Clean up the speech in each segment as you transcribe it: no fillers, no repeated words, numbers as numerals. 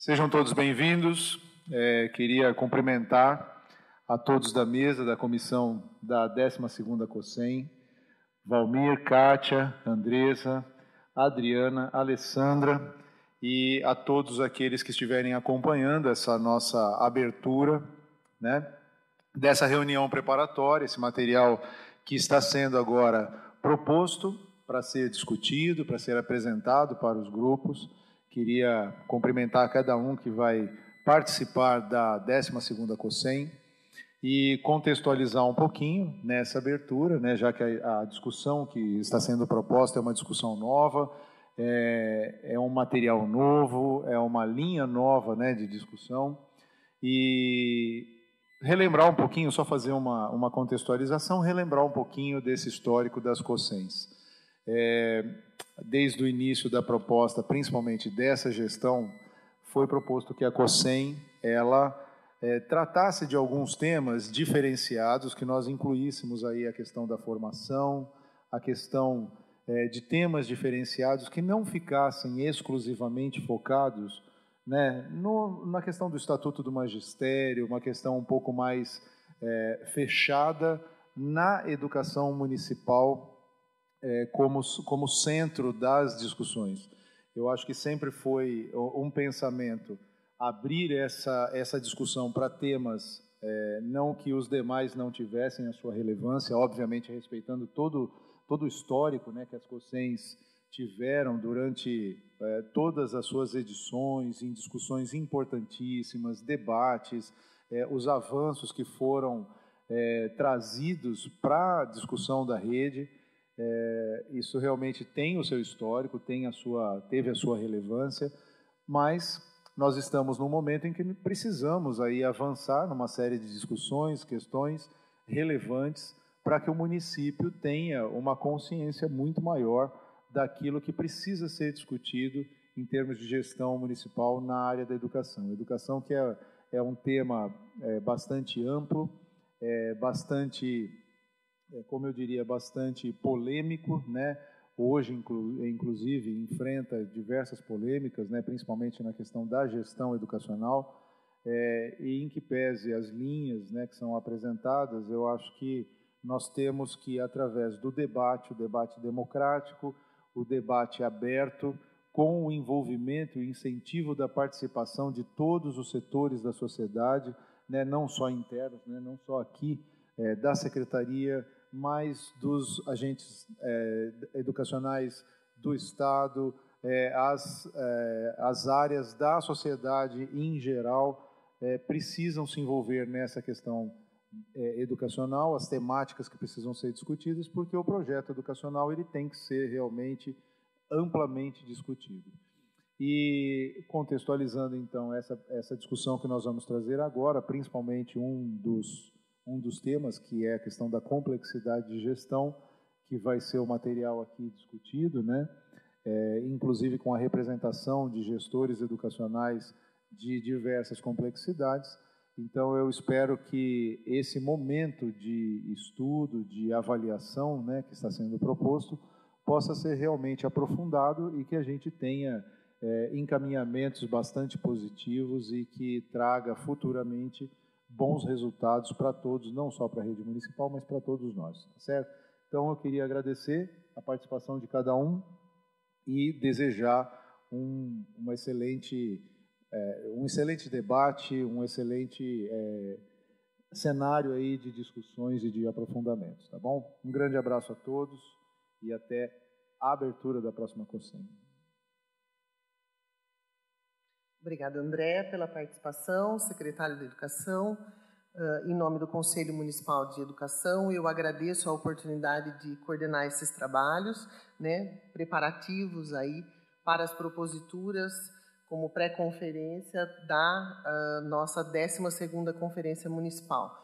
Sejam todos bem-vindos. Queria cumprimentar a todos da mesa da comissão da 12ª COSEM, Valmir, Kátia, Andresa, Adriana, Alessandra e a todos aqueles que estiverem acompanhando essa nossa abertura, né, dessa reunião preparatória, esse material que está sendo agora proposto para ser discutido, para ser apresentado para os grupos. Queria cumprimentar cada um que vai participar da 12ª COSEM e contextualizar um pouquinho nessa abertura, né, já que a discussão que está sendo proposta é uma discussão nova, é um material novo, é uma linha nova, né, de discussão, e relembrar um pouquinho, só fazer uma contextualização, relembrar um pouquinho desse histórico das COSENs. Desde o início da proposta, principalmente dessa gestão, foi proposto que a COSEN ela tratasse de alguns temas diferenciados, que nós incluíssemos aí a questão da formação, a questão de temas diferenciados que não ficassem exclusivamente focados, né, na questão do Estatuto do Magistério, uma questão um pouco mais fechada na educação municipal como centro das discussões. Eu acho que sempre foi um pensamento abrir essa discussão para temas, não que os demais não tivessem a sua relevância, obviamente respeitando todo o histórico, né, que as COSENs tiveram durante todas as suas edições, em discussões importantíssimas, debates, os avanços que foram trazidos para a discussão da rede. Isso realmente tem o seu histórico, teve a sua relevância, mas nós estamos num momento em que precisamos aí avançar numa série de discussões, questões relevantes para que o município tenha uma consciência muito maior daquilo que precisa ser discutido em termos de gestão municipal na área da educação. Educação que é um tema bastante amplo, bastante, como eu diria, bastante polêmico, né? Hoje, inclusive, enfrenta diversas polêmicas, né? Principalmente na questão da gestão educacional, e em que pese as linhas, né, que são apresentadas, eu acho que nós temos que, através do debate, o debate democrático, o debate aberto, com o envolvimento e incentivo da participação de todos os setores da sociedade, né, não só internos, né, não só aqui, da Secretaria, mas dos agentes educacionais do Estado, as áreas da sociedade em geral precisam se envolver nessa questão educacional, as temáticas que precisam ser discutidas, porque o projeto educacional ele tem que ser realmente amplamente discutido. E contextualizando, então, essa discussão que nós vamos trazer agora, principalmente um dos temas, que é a questão da complexidade de gestão, que vai ser o material aqui discutido, né? Inclusive com a representação de gestores educacionais de diversas complexidades. Então, eu espero que esse momento de estudo, de avaliação, né, que está sendo proposto, possa ser realmente aprofundado e que a gente tenha encaminhamentos bastante positivos e que traga futuramente bons resultados para todos, não só para a rede municipal, mas para todos nós, tá certo? Então, eu queria agradecer a participação de cada um e desejar um excelente debate, um excelente cenário aí de discussões e de aprofundamentos, tá bom? Um grande abraço a todos e até a abertura da próxima COSEM. Obrigada, André, pela participação, secretário da Educação. Em nome do Conselho Municipal de Educação, eu agradeço a oportunidade de coordenar esses trabalhos, né, preparativos aí para as proposituras como pré-conferência da nossa 12ª Conferência Municipal.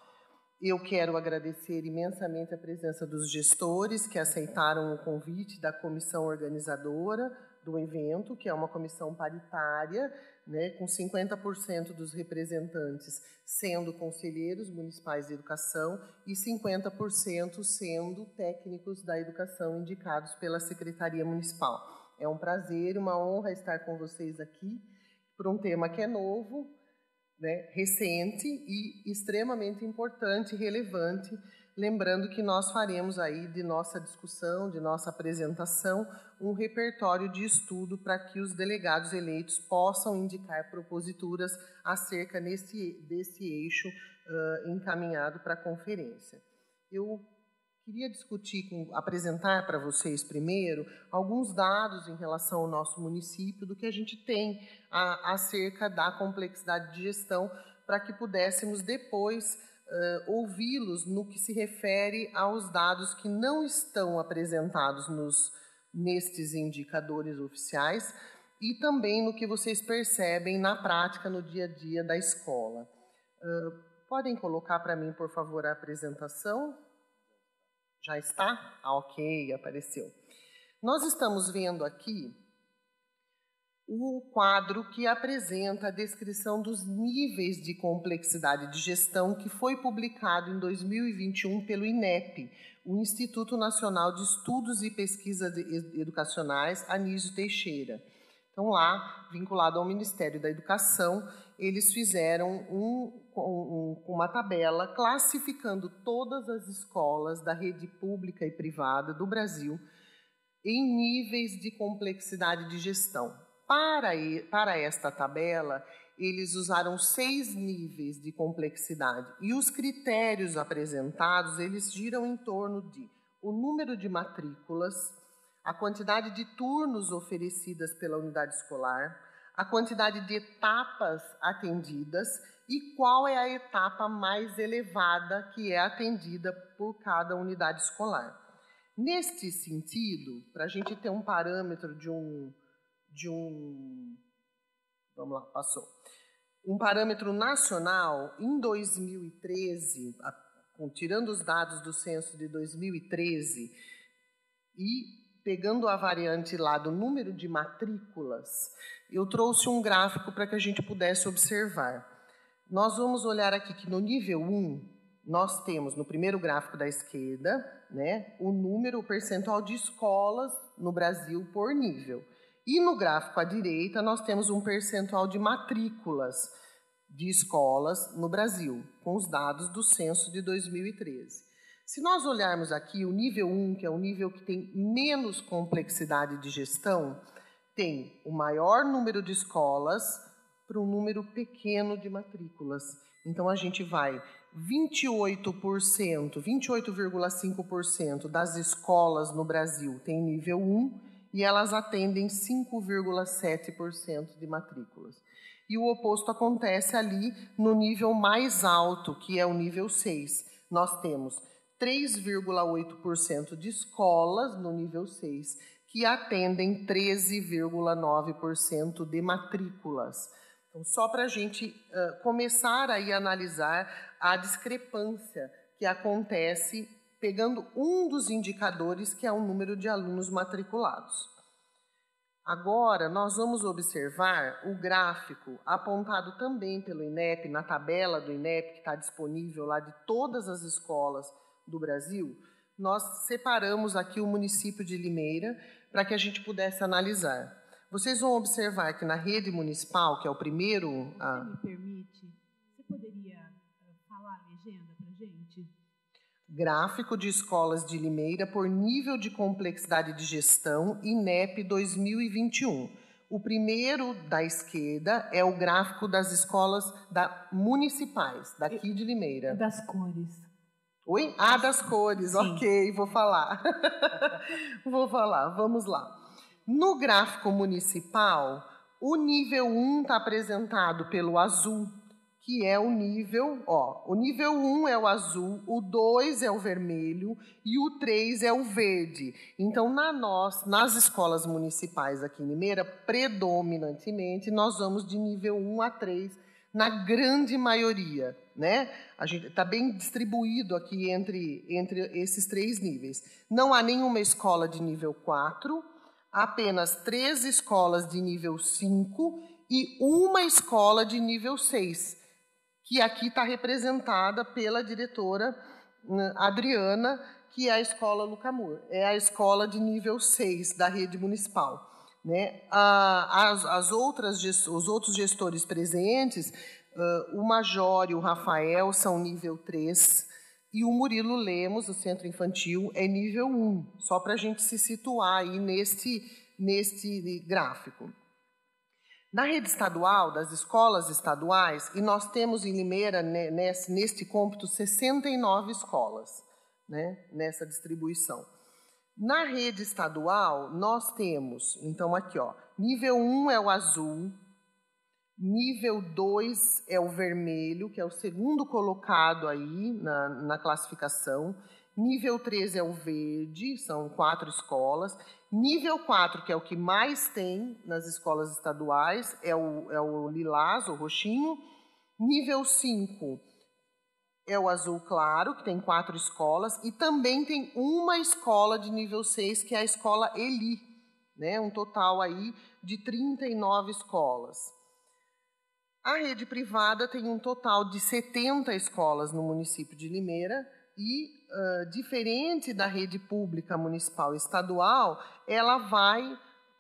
Eu quero agradecer imensamente a presença dos gestores que aceitaram o convite da comissão organizadora do evento, que é uma comissão paritária, né, com 50% dos representantes sendo conselheiros municipais de educação e 50% sendo técnicos da educação indicados pela Secretaria Municipal. É um prazer, uma honra estar com vocês aqui, para um tema que é novo, né, recente e extremamente importante e relevante, lembrando que nós faremos aí de nossa discussão, de nossa apresentação, um repertório de estudo para que os delegados eleitos possam indicar proposituras acerca desse eixo encaminhado para a conferência. Eu queria apresentar para vocês primeiro alguns dados em relação ao nosso município, do que a gente tem acerca da complexidade de gestão, para que pudéssemos depois ouvi-los no que se refere aos dados que não estão apresentados nestes indicadores oficiais e também no que vocês percebem na prática, no dia a dia da escola. Podem colocar para mim, por favor, a apresentação? Já está? Ok, apareceu. Nós estamos vendo aqui o quadro que apresenta a descrição dos níveis de complexidade de gestão que foi publicado em 2021 pelo INEP, o Instituto Nacional de Estudos e Pesquisas Educacionais, Anísio Teixeira. Então, lá, vinculado ao Ministério da Educação, eles fizeram uma tabela classificando todas as escolas da rede pública e privada do Brasil em níveis de complexidade de gestão. Para esta tabela, eles usaram 6 níveis de complexidade e os critérios apresentados, eles giram em torno de o número de matrículas, a quantidade de turnos oferecidas pela unidade escolar, a quantidade de etapas atendidas e qual é a etapa mais elevada que é atendida por cada unidade escolar. Neste sentido, para a gente ter um parâmetro vamos lá, passou. Um parâmetro nacional, em 2013, tirando os dados do censo de 2013 e pegando a variante lá do número de matrículas, eu trouxe um gráfico para que a gente pudesse observar. Nós vamos olhar aqui que no nível 1, nós temos no primeiro gráfico da esquerda, né, o percentual de escolas no Brasil por nível. E no gráfico à direita, nós temos um percentual de matrículas de escolas no Brasil, com os dados do censo de 2013. Se nós olharmos aqui o nível 1, que é o nível que tem menos complexidade de gestão, tem o maior número de escolas para um número pequeno de matrículas. Então, a gente vai 28,5% das escolas no Brasil tem nível 1 e elas atendem 5,7% de matrículas. E o oposto acontece ali no nível mais alto, que é o nível 6. Nós temos 3,8% de escolas no nível 6, que atendem 13,9% de matrículas. Então, só para a gente começar aí a analisar a discrepância que acontece pegando um dos indicadores, que é o número de alunos matriculados. Agora, nós vamos observar o gráfico apontado também pelo INEP, na tabela do INEP, que está disponível lá de todas as escolas do Brasil. Nós separamos aqui o município de Limeira para que a gente pudesse analisar. Vocês vão observar que na rede municipal, que é o primeiro... Se me permite, você poderia falar a legenda para a gente? Gráfico de escolas de Limeira por nível de complexidade de gestão, INEP 2021. O primeiro da esquerda é o gráfico das escolas municipais, daqui de Limeira. Das cores. Oi? Ah, das cores, sim. Ok, vou falar. Vamos lá. No gráfico municipal, o nível 1 está apresentado pelo azul, que é o nível, o nível 1 é o azul, o 2 é o vermelho e o 3 é o verde. Então, nas escolas municipais aqui em Limeira, predominantemente, nós vamos de nível 1 a 3, na grande maioria, né? A gente está bem distribuído aqui entre esses 3 níveis. Não há nenhuma escola de nível 4, apenas 3 escolas de nível 5 e uma escola de nível 6, que aqui está representada pela diretora Adriana, que é a escola Lucamur, é a escola de nível 6 da rede municipal. né? Os outros gestores presentes, o Major e o Rafael são nível 3, e o Murilo Lemos, do Centro Infantil, é nível 1, só para a gente se situar aí neste gráfico. Na rede estadual, das escolas estaduais, e nós temos em Limeira, neste cômputo, 69 escolas, né, nessa distribuição. Na rede estadual, nós temos, então aqui, ó, nível 1 é o azul, nível 2 é o vermelho, que é o segundo colocado aí na classificação, nível 3 é o verde, são 4 escolas, nível 4, que é o que mais tem nas escolas estaduais, é o lilás, o roxinho, nível 5 é o azul claro, que tem 4 escolas, e também tem uma escola de nível 6, que é a escola Eli, né? Um total aí de 39 escolas. A rede privada tem um total de 70 escolas no município de Limeira e, diferente da rede pública municipal e estadual, ela vai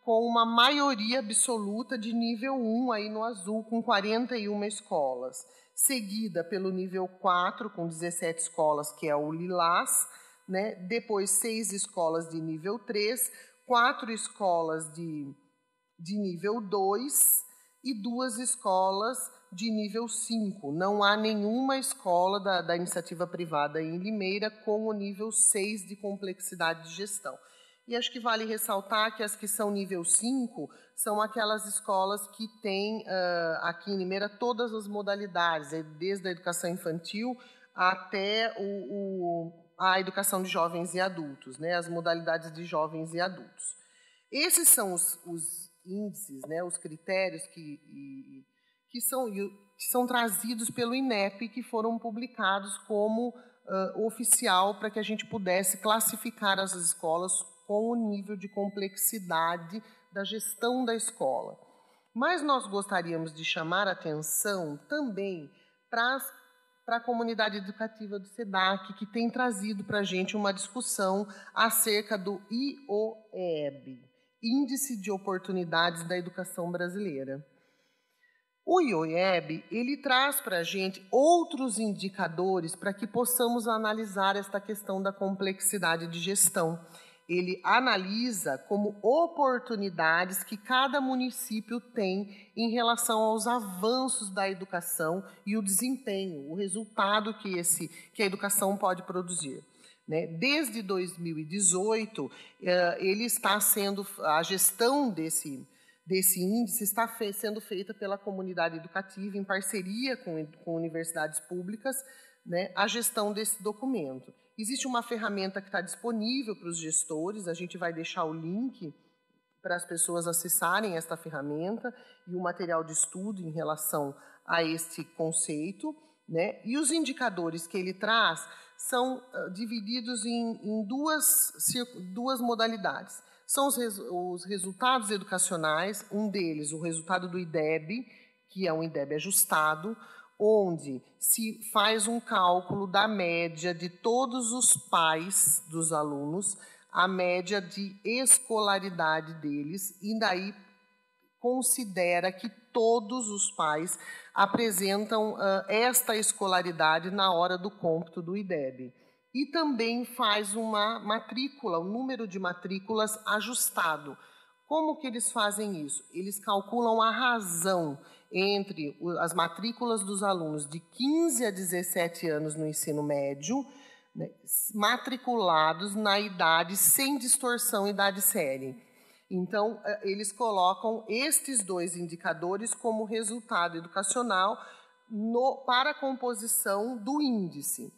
com uma maioria absoluta de nível 1 aí no azul, com 41 escolas, seguida pelo nível 4, com 17 escolas, que é o lilás, né? Depois 6 escolas de nível 3, 4 escolas de nível 2 e 2 escolas de nível 5. Não há nenhuma escola da iniciativa privada em Limeira com o nível 6 de complexidade de gestão. E acho que vale ressaltar que as que são nível 5 são aquelas escolas que têm, aqui em Limeira, todas as modalidades, desde a educação infantil até a educação de jovens e adultos, né, as modalidades de jovens e adultos. Esses são os índices, né, os critérios que são trazidos pelo INEP, que foram publicados como oficial para que a gente pudesse classificar as escolas com o nível de complexidade da gestão da escola. Mas nós gostaríamos de chamar a atenção também para a comunidade educativa do SEDAC, que tem trazido para a gente uma discussão acerca do IOEB, Índice de Oportunidades da Educação Brasileira. O IOEB, ele traz para a gente outros indicadores para que possamos analisar esta questão da complexidade de gestão. Ele analisa como oportunidades que cada município tem em relação aos avanços da educação e o desempenho, o resultado que a educação pode produzir. Desde 2018, a gestão desse índice está sendo feita pela comunidade educativa, em parceria com universidades públicas, né, a gestão desse documento. Existe uma ferramenta que está disponível para os gestores, a gente vai deixar o link para as pessoas acessarem esta ferramenta e o material de estudo em relação a este conceito, né? E os indicadores que ele traz são divididos em duas modalidades. São os resultados educacionais, um deles, o resultado do IDEB, que é um IDEB ajustado, onde se faz um cálculo da média de todos os pais dos alunos, a média de escolaridade deles, e daí considera que todos os pais apresentam esta escolaridade na hora do cômputo do IDEB. E também faz uma matrícula, o número de matrículas ajustado. Como que eles fazem isso? Eles calculam a razão entre as matrículas dos alunos de 15 a 17 anos no ensino médio, né, matriculados na idade sem distorção idade série. Então, eles colocam estes dois indicadores como resultado educacional para a composição do índice.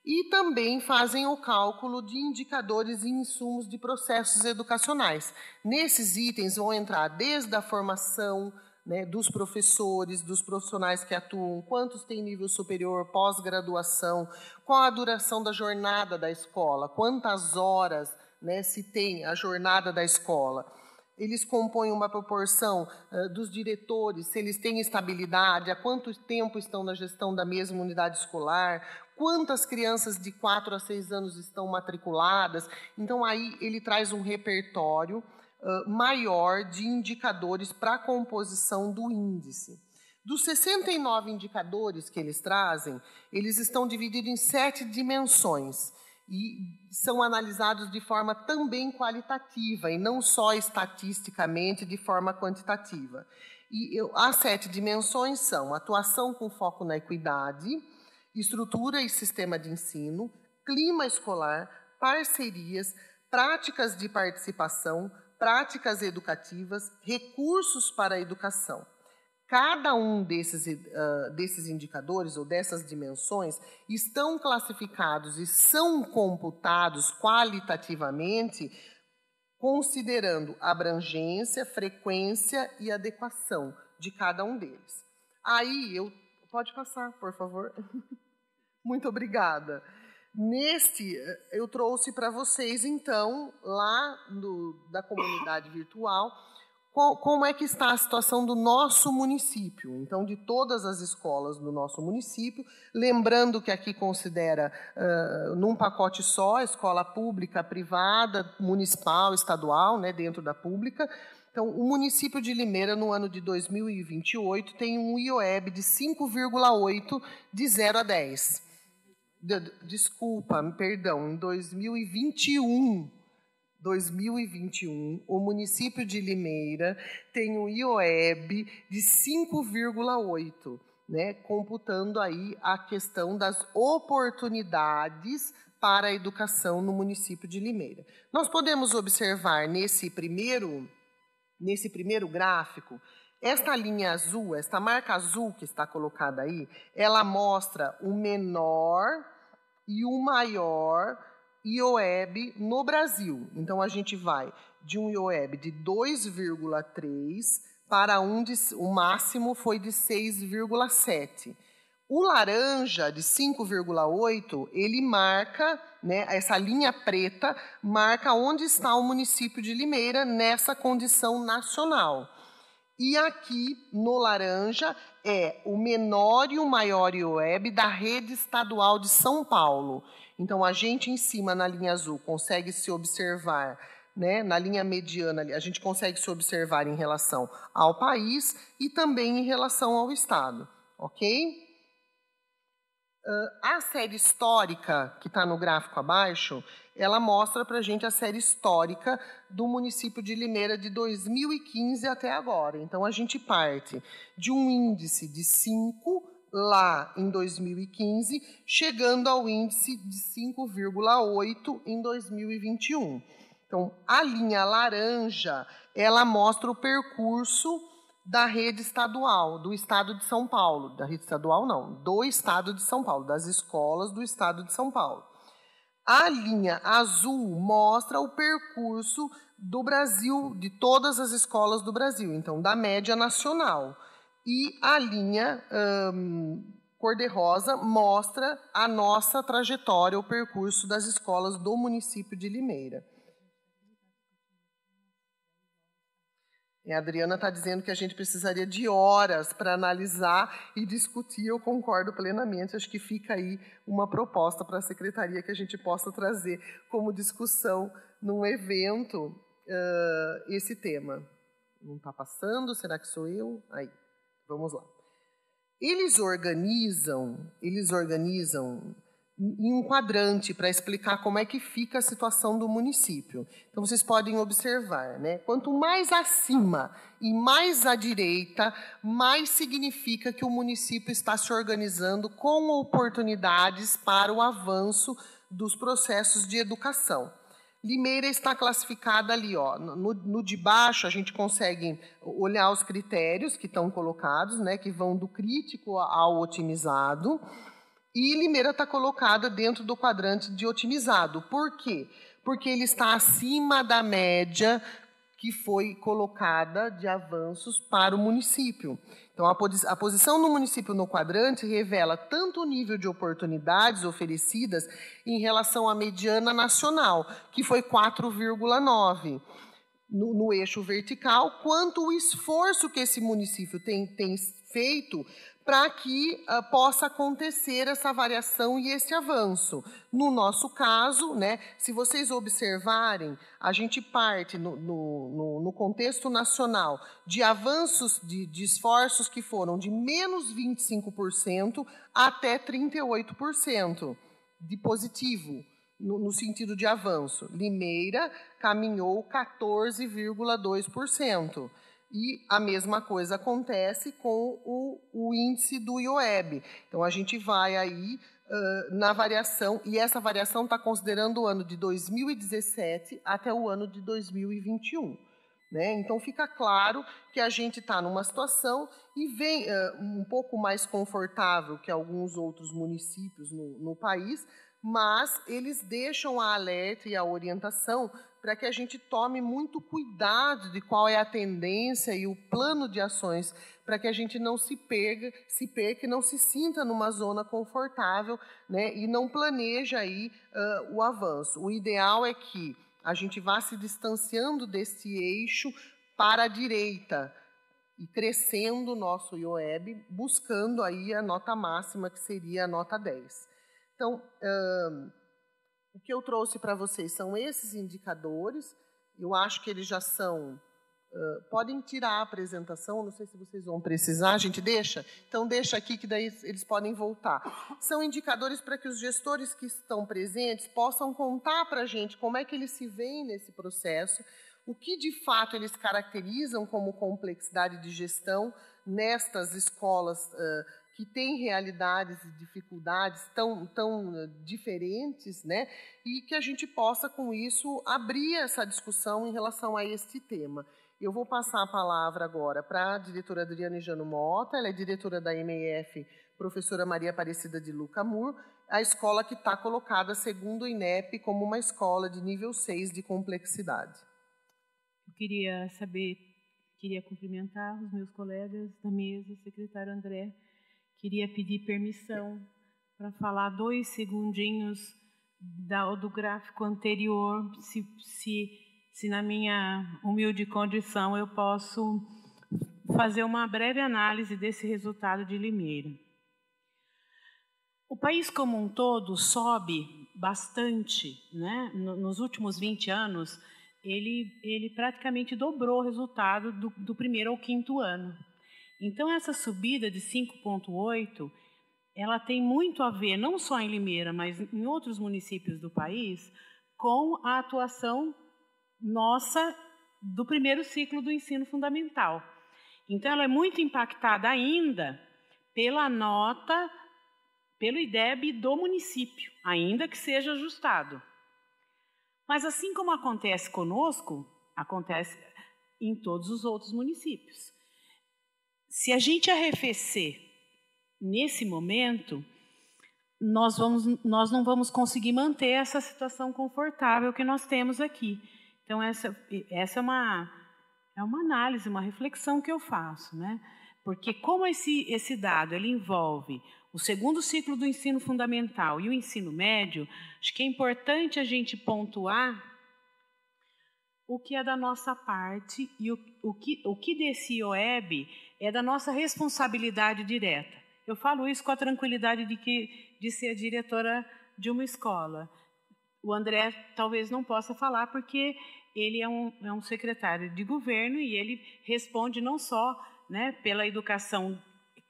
E também fazem o cálculo de indicadores e insumos de processos educacionais. Nesses itens vão entrar desde a formação, né, dos professores, dos profissionais que atuam, quantos têm nível superior, pós-graduação, qual a duração da jornada da escola, quantas horas, né, se tem a jornada da escola. Eles compõem uma proporção dos diretores, se eles têm estabilidade, há quanto tempo estão na gestão da mesma unidade escolar, quantas crianças de 4 a 6 anos estão matriculadas. Então, aí ele traz um repertório maior de indicadores para a composição do índice. Dos 69 indicadores que eles trazem, eles estão divididos em 7 dimensões e são analisados de forma também qualitativa e não só estatisticamente de forma quantitativa. E as 7 dimensões são atuação com foco na equidade, estrutura e sistema de ensino, clima escolar, parcerias, práticas de participação, práticas educativas, recursos para a educação. Cada um desses indicadores ou dessas dimensões estão classificados e são computados qualitativamente considerando abrangência, frequência e adequação de cada um deles. Aí, pode passar, por favor. Muito obrigada. Eu trouxe para vocês, então, lá da comunidade virtual, como é que está a situação do nosso município. Então, de todas as escolas do nosso município, lembrando que aqui considera, num pacote só, escola pública, privada, municipal, estadual, né, dentro da pública. Então, o município de Limeira, no ano de 2028, tem um IOEB de 5,8 de 0 a 10. Desculpa, perdão, em 2021, o município de Limeira tem um IOEB de 5,8, né, computando aí a questão das oportunidades para a educação no município de Limeira. Nós podemos observar nesse primeiro gráfico, esta linha azul, esta marca azul que está colocada aí, ela mostra o menor e o maior IOEB no Brasil. Então, a gente vai de um IOEB de 2,3 para o máximo foi de 6,7. O laranja, de 5,8, ele marca, né, essa linha preta, marca onde está o município de Limeira nessa condição nacional. E aqui, no laranja, é o menor e o maior IOEB da rede estadual de São Paulo. Então, a gente em cima, na linha azul, consegue se observar, né, na linha mediana, a gente consegue se observar em relação ao país e também em relação ao estado, ok? A série histórica, que está no gráfico abaixo, ela mostra para a gente a série histórica do município de Limeira de 2015 até agora. Então, a gente parte de um índice de 5 lá em 2015, chegando ao índice de 5,8 em 2021. Então, a linha laranja, ela mostra o percurso da rede estadual, do estado de São Paulo. Da rede estadual, não, do estado de São Paulo, das escolas do estado de São Paulo. A linha azul mostra o percurso do Brasil, de todas as escolas do Brasil, então, da média nacional. E a linha cor-de-rosa mostra a nossa trajetória, o percurso das escolas do município de Limeira. E a Adriana está dizendo que a gente precisaria de horas para analisar e discutir, eu concordo plenamente, acho que fica aí uma proposta para a secretaria que a gente possa trazer como discussão num evento esse tema. Não está passando? Será que sou eu? Aí, vamos lá. Eles organizam em um quadrante para explicar como é que fica a situação do município. Então, vocês podem observar, né? Quanto mais acima e mais à direita, mais significa que o município está se organizando com oportunidades para o avanço dos processos de educação. Limeira está classificada ali, ó, no de baixo a gente consegue olhar os critérios que estão colocados, né, que vão do crítico ao otimizado. E Limeira está colocada dentro do quadrante de otimizado. Por quê? Porque ele está acima da média que foi colocada de avanços para o município. Então, a posição do município no quadrante revela tanto o nível de oportunidades oferecidas em relação à mediana nacional, que foi 4,9 no eixo vertical, quanto o esforço que esse município tem feito para que possa acontecer essa variação e esse avanço. No nosso caso, né, se vocês observarem, a gente parte no contexto nacional de avanços de esforços que foram de menos 25% até 38% de positivo, no sentido de avanço. Limeira caminhou 14,2%. E a mesma coisa acontece com o índice do IOEB. Então, a gente vai aí na variação, e essa variação está considerando o ano de 2017 até o ano de 2021. Né? Então, fica claro que a gente está numa situação e vem um pouco mais confortável que alguns outros municípios no país, mas eles deixam a alerta e a orientação para que a gente tome muito cuidado de qual é a tendência e o plano de ações, para que a gente não se perca e não se sinta numa zona confortável, né, e não planeja aí o avanço. O ideal é que a gente vá se distanciando desse eixo para a direita e crescendo o nosso IOEB, buscando aí a nota máxima, que seria a nota 10. Então, o que eu trouxe para vocês são esses indicadores. Eu acho que eles já são... podem tirar a apresentação, não sei se vocês vão precisar, a gente deixa? Então, deixa aqui que daí eles podem voltar. São indicadores para que os gestores que estão presentes possam contar para a gente como é que eles se veem nesse processo, o que de fato eles caracterizam como complexidade de gestão nestas escolas que têm realidades e dificuldades tão diferentes, né? E que a gente possa, com isso, abrir essa discussão em relação a este tema. Eu vou passar a palavra agora para a diretora Adriane Jano Mota, ela é diretora da MEF, professora Maria Aparecida de Lucamur, a escola que está colocada, segundo o INEP, como uma escola de nível 6 de complexidade. Eu queria cumprimentar os meus colegas da mesa, secretário André. Queria pedir permissão para falar 2 segundinhos do gráfico anterior, se na minha humilde condição eu posso fazer uma breve análise desse resultado de Limeira. O país como um todo sobe bastante, né? Nos últimos 20 anos, ele praticamente dobrou o resultado do primeiro ao quinto ano. Então, essa subida de 5,8, ela tem muito a ver, não só em Limeira, mas em outros municípios do país, com a atuação nossa do primeiro ciclo do ensino fundamental. Então, ela é muito impactada ainda pela nota, pelo IDEB do município, ainda que seja ajustado. Mas, assim como acontece conosco, acontece em todos os outros municípios. Se a gente arrefecer nesse momento, nós não vamos conseguir manter essa situação confortável que nós temos aqui. Então, essa é uma análise, uma reflexão que eu faço, né? Porque como esse dado ele envolve o segundo ciclo do ensino fundamental e o ensino médio, acho que é importante a gente pontuar o que é da nossa parte e o que desse IOEB é da nossa responsabilidade direta. Eu falo isso com a tranquilidade de ser a diretora de uma escola. O André talvez não possa falar porque ele é um secretário de governo e ele responde não só, né, pela educação,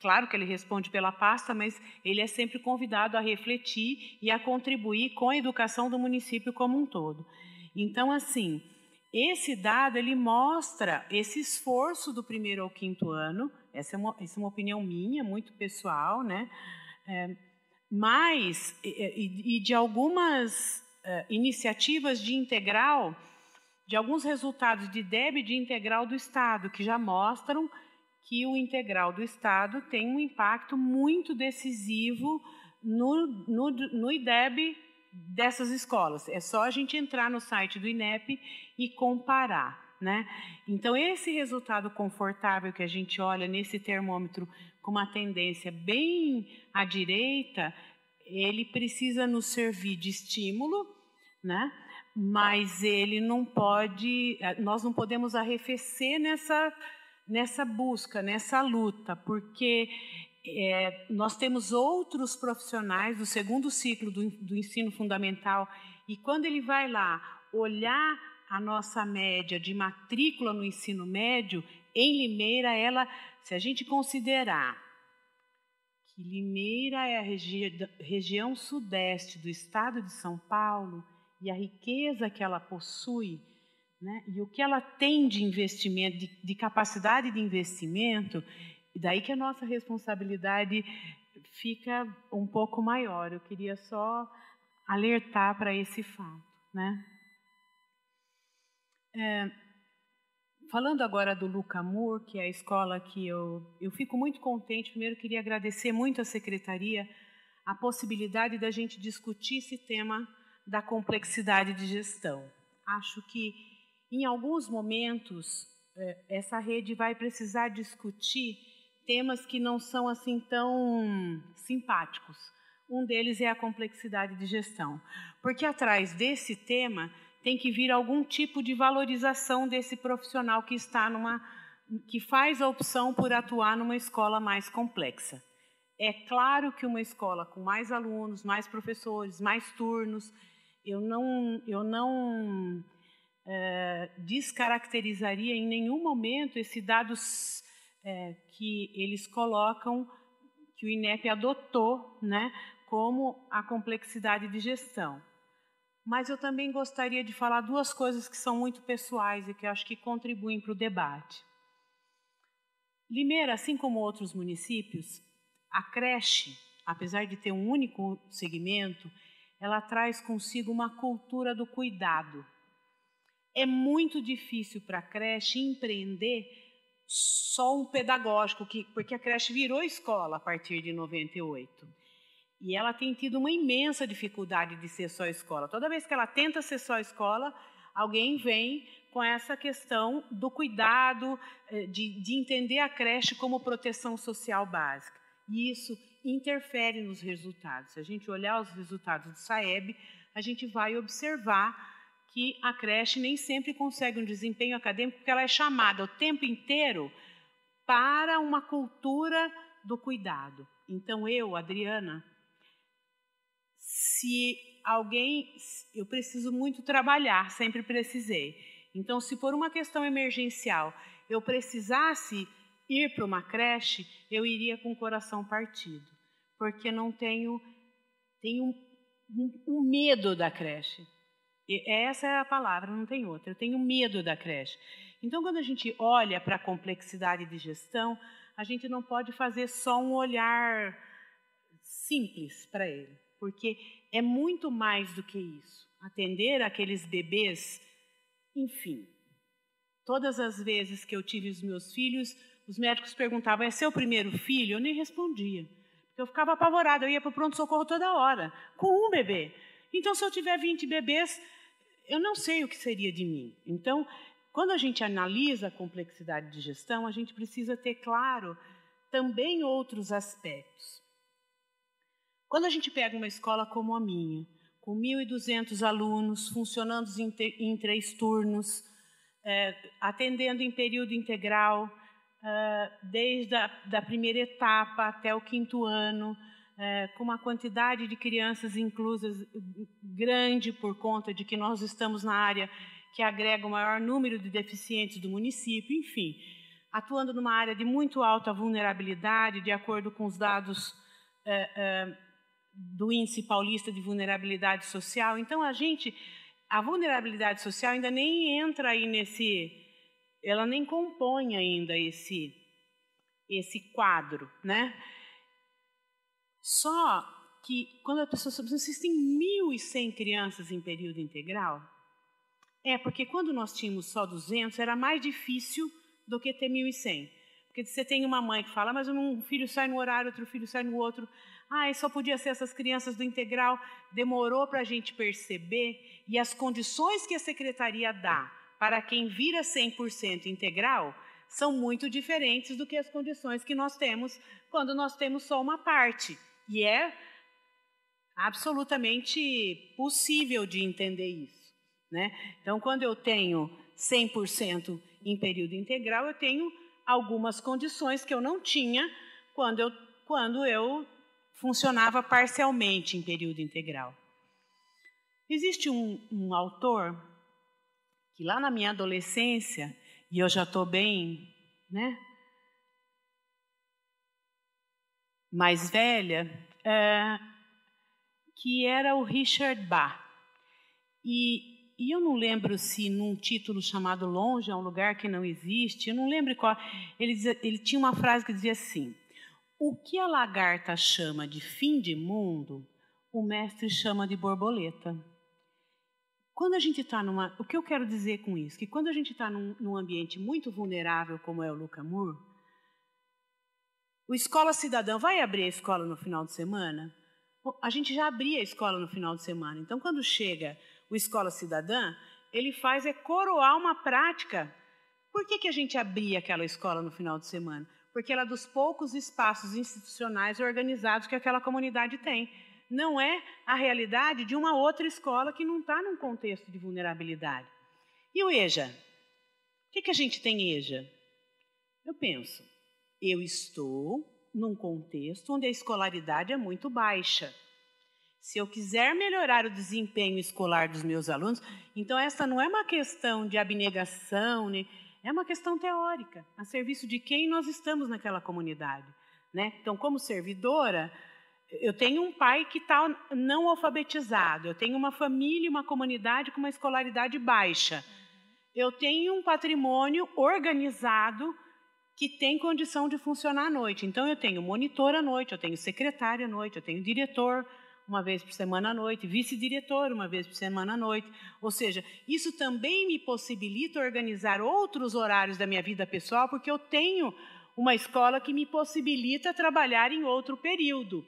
claro que ele responde pela pasta, mas ele é sempre convidado a refletir e a contribuir com a educação do município como um todo. Então, assim, esse dado ele mostra esse esforço do primeiro ao quinto ano. Essa é uma opinião minha, muito pessoal, né? Mas e de algumas iniciativas de integral, de alguns resultados de IDEB de integral do Estado, que já mostram que o integral do Estado tem um impacto muito decisivo no IDEB dessas escolas. É só a gente entrar no site do INEP e comparar, né? Então, esse resultado confortável que a gente olha nesse termômetro com uma tendência bem à direita, ele precisa nos servir de estímulo, né? Mas ele não pode, nós não podemos arrefecer nessa busca, nessa luta, porque nós temos outros profissionais do segundo ciclo do ensino fundamental, e quando ele vai lá olhar a nossa média de matrícula no ensino médio, em Limeira, se a gente considerar que Limeira é a região sudeste do estado de São Paulo, e a riqueza que ela possui, né, e o que ela tem de investimento, de capacidade de investimento, e daí que a nossa responsabilidade fica um pouco maior. Eu queria só alertar para esse fato, né? Falando agora do Lucamur, que é a escola que eu fico muito contente. Primeiro, queria agradecer muito à secretaria a possibilidade da gente discutir esse tema da complexidade de gestão. Acho que, em alguns momentos, essa rede vai precisar discutir temas que não são assim tão simpáticos. Um deles é a complexidade de gestão, porque atrás desse tema tem que vir algum tipo de valorização desse profissional que faz a opção por atuar numa escola mais complexa. É claro que uma escola com mais alunos, mais professores, mais turnos, eu não descaracterizaria em nenhum momento esse dado que eles colocam, que o INEP adotou, né, como a complexidade de gestão. Mas eu também gostaria de falar duas coisas que são muito pessoais e que eu acho que contribuem para o debate. Limeira, assim como outros municípios, a creche, apesar de ter um único segmento, ela traz consigo uma cultura do cuidado. É muito difícil para a creche empreender só um pedagógico, porque a creche virou escola a partir de 98. E ela tem tido uma imensa dificuldade de ser só escola. Toda vez que ela tenta ser só escola, alguém vem com essa questão do cuidado, de entender a creche como proteção social básica. E isso interfere nos resultados. Se a gente olhar os resultados do SAEB, a gente vai observar que a creche nem sempre consegue um desempenho acadêmico, porque ela é chamada o tempo inteiro para uma cultura do cuidado. Então, Adriana, eu preciso muito trabalhar, sempre precisei. Então, se por uma questão emergencial eu precisasse ir para uma creche, eu iria com o coração partido, porque tenho um medo da creche. Essa é a palavra, não tem outra. Eu tenho medo da creche. Então, quando a gente olha para a complexidade de gestão, a gente não pode fazer só um olhar simples para ele, porque é muito mais do que isso. Atender aqueles bebês, enfim. Todas as vezes que eu tive os meus filhos, os médicos perguntavam: é seu primeiro filho? Eu nem respondia, porque eu ficava apavorada. Eu ia para o pronto-socorro toda hora, com um bebê. Então, se eu tiver 20 bebês, eu não sei o que seria de mim. Então, quando a gente analisa a complexidade de gestão, a gente precisa ter claro também outros aspectos. Quando a gente pega uma escola como a minha, com 1.200 alunos, funcionando em 3 turnos, atendendo em período integral, desde a primeira etapa até o 5º ano, com uma quantidade de crianças inclusas grande por conta de que nós estamos na área que agrega o maior número de deficientes do município, enfim, atuando numa área de muito alta vulnerabilidade, de acordo com os dados do Índice Paulista de Vulnerabilidade Social. Então, a vulnerabilidade social ainda nem entra aí ela nem compõe ainda esse quadro, né? Só que quando a pessoa sabe, vocês têm 1.100 crianças em período integral? Porque quando nós tínhamos só 200, era mais difícil do que ter 1.100. Porque você tem uma mãe que fala: mas um filho sai no horário, outro filho sai no outro. Só podia ser essas crianças do integral. Demorou para a gente perceber, e as condições que a secretaria dá para quem vira 100% integral são muito diferentes do que as condições que nós temos quando nós temos só uma parte. E é absolutamente possível de entender isso, né? Então, quando eu tenho 100% em período integral, eu tenho algumas condições que eu não tinha quando eu funcionava parcialmente em período integral. Existe um autor que lá na minha adolescência, e eu já estou bem, né, mais velha, que era o Richard Bach. E eu não lembro se num título chamado Longe é um lugar que não existe, eu não lembro qual. Ele tinha uma frase que dizia assim: o que a lagarta chama de fim de mundo, o mestre chama de borboleta. Quando a gente está o que eu quero dizer com isso? Que quando a gente está num ambiente muito vulnerável, como é o Lucamur, o Escola Cidadã vai abrir a escola no final de semana? A gente já abria a escola no final de semana. Então, quando chega o Escola Cidadã, ele faz coroar uma prática. Por que a gente abria aquela escola no final de semana? Porque ela é dos poucos espaços institucionais organizados que aquela comunidade tem. Não é a realidade de uma outra escola que não está num contexto de vulnerabilidade. E o EJA? O que a gente tem EJA? Eu penso, eu estou num contexto onde a escolaridade é muito baixa. Se eu quiser melhorar o desempenho escolar dos meus alunos, então essa não é uma questão de abnegação, né? É uma questão teórica, a serviço de quem nós estamos naquela comunidade, né? Então, como servidora, eu tenho um pai que está não alfabetizado, eu tenho uma família, uma comunidade com uma escolaridade baixa. Eu tenho um patrimônio organizado que tem condição de funcionar à noite. Então, eu tenho monitor à noite, eu tenho secretária à noite, eu tenho diretor uma vez por semana à noite, vice-diretor uma vez por semana à noite. Ou seja, isso também me possibilita organizar outros horários da minha vida pessoal, porque eu tenho uma escola que me possibilita trabalhar em outro período.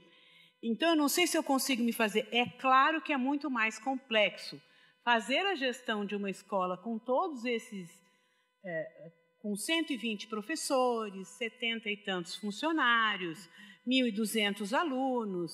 Então, eu não sei se eu consigo me fazer. É claro que é muito mais complexo. Fazer a gestão de uma escola com todos esses... com 120 professores, 70 e tantos funcionários, 1.200 alunos,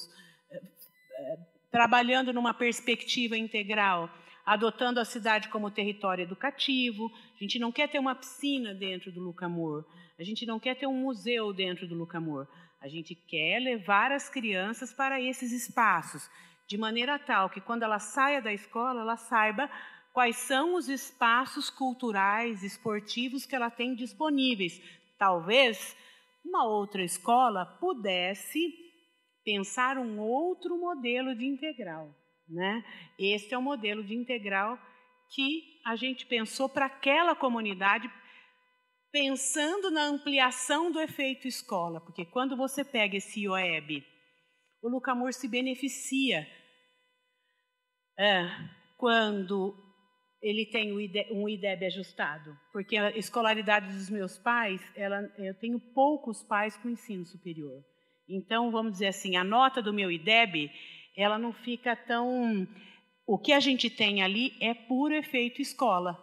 trabalhando numa perspectiva integral, adotando a cidade como território educativo. A gente não quer ter uma piscina dentro do Lucamur, a gente não quer ter um museu dentro do Lucamur, a gente quer levar as crianças para esses espaços, de maneira tal que, quando ela saia da escola, ela saiba quais são os espaços culturais, esportivos que ela tem disponíveis. Talvez uma outra escola pudesse pensar um outro modelo de integral, né? Este é o modelo de integral que a gente pensou para aquela comunidade, pensando na ampliação do efeito escola, porque quando você pega esse IOEB, o Lucamur se beneficia quando ele tem um IDEB ajustado, porque a escolaridade dos meus pais, eu tenho poucos pais com ensino superior. Então, vamos dizer assim, a nota do meu IDEB, ela não fica tão... O que a gente tem ali é puro efeito escola,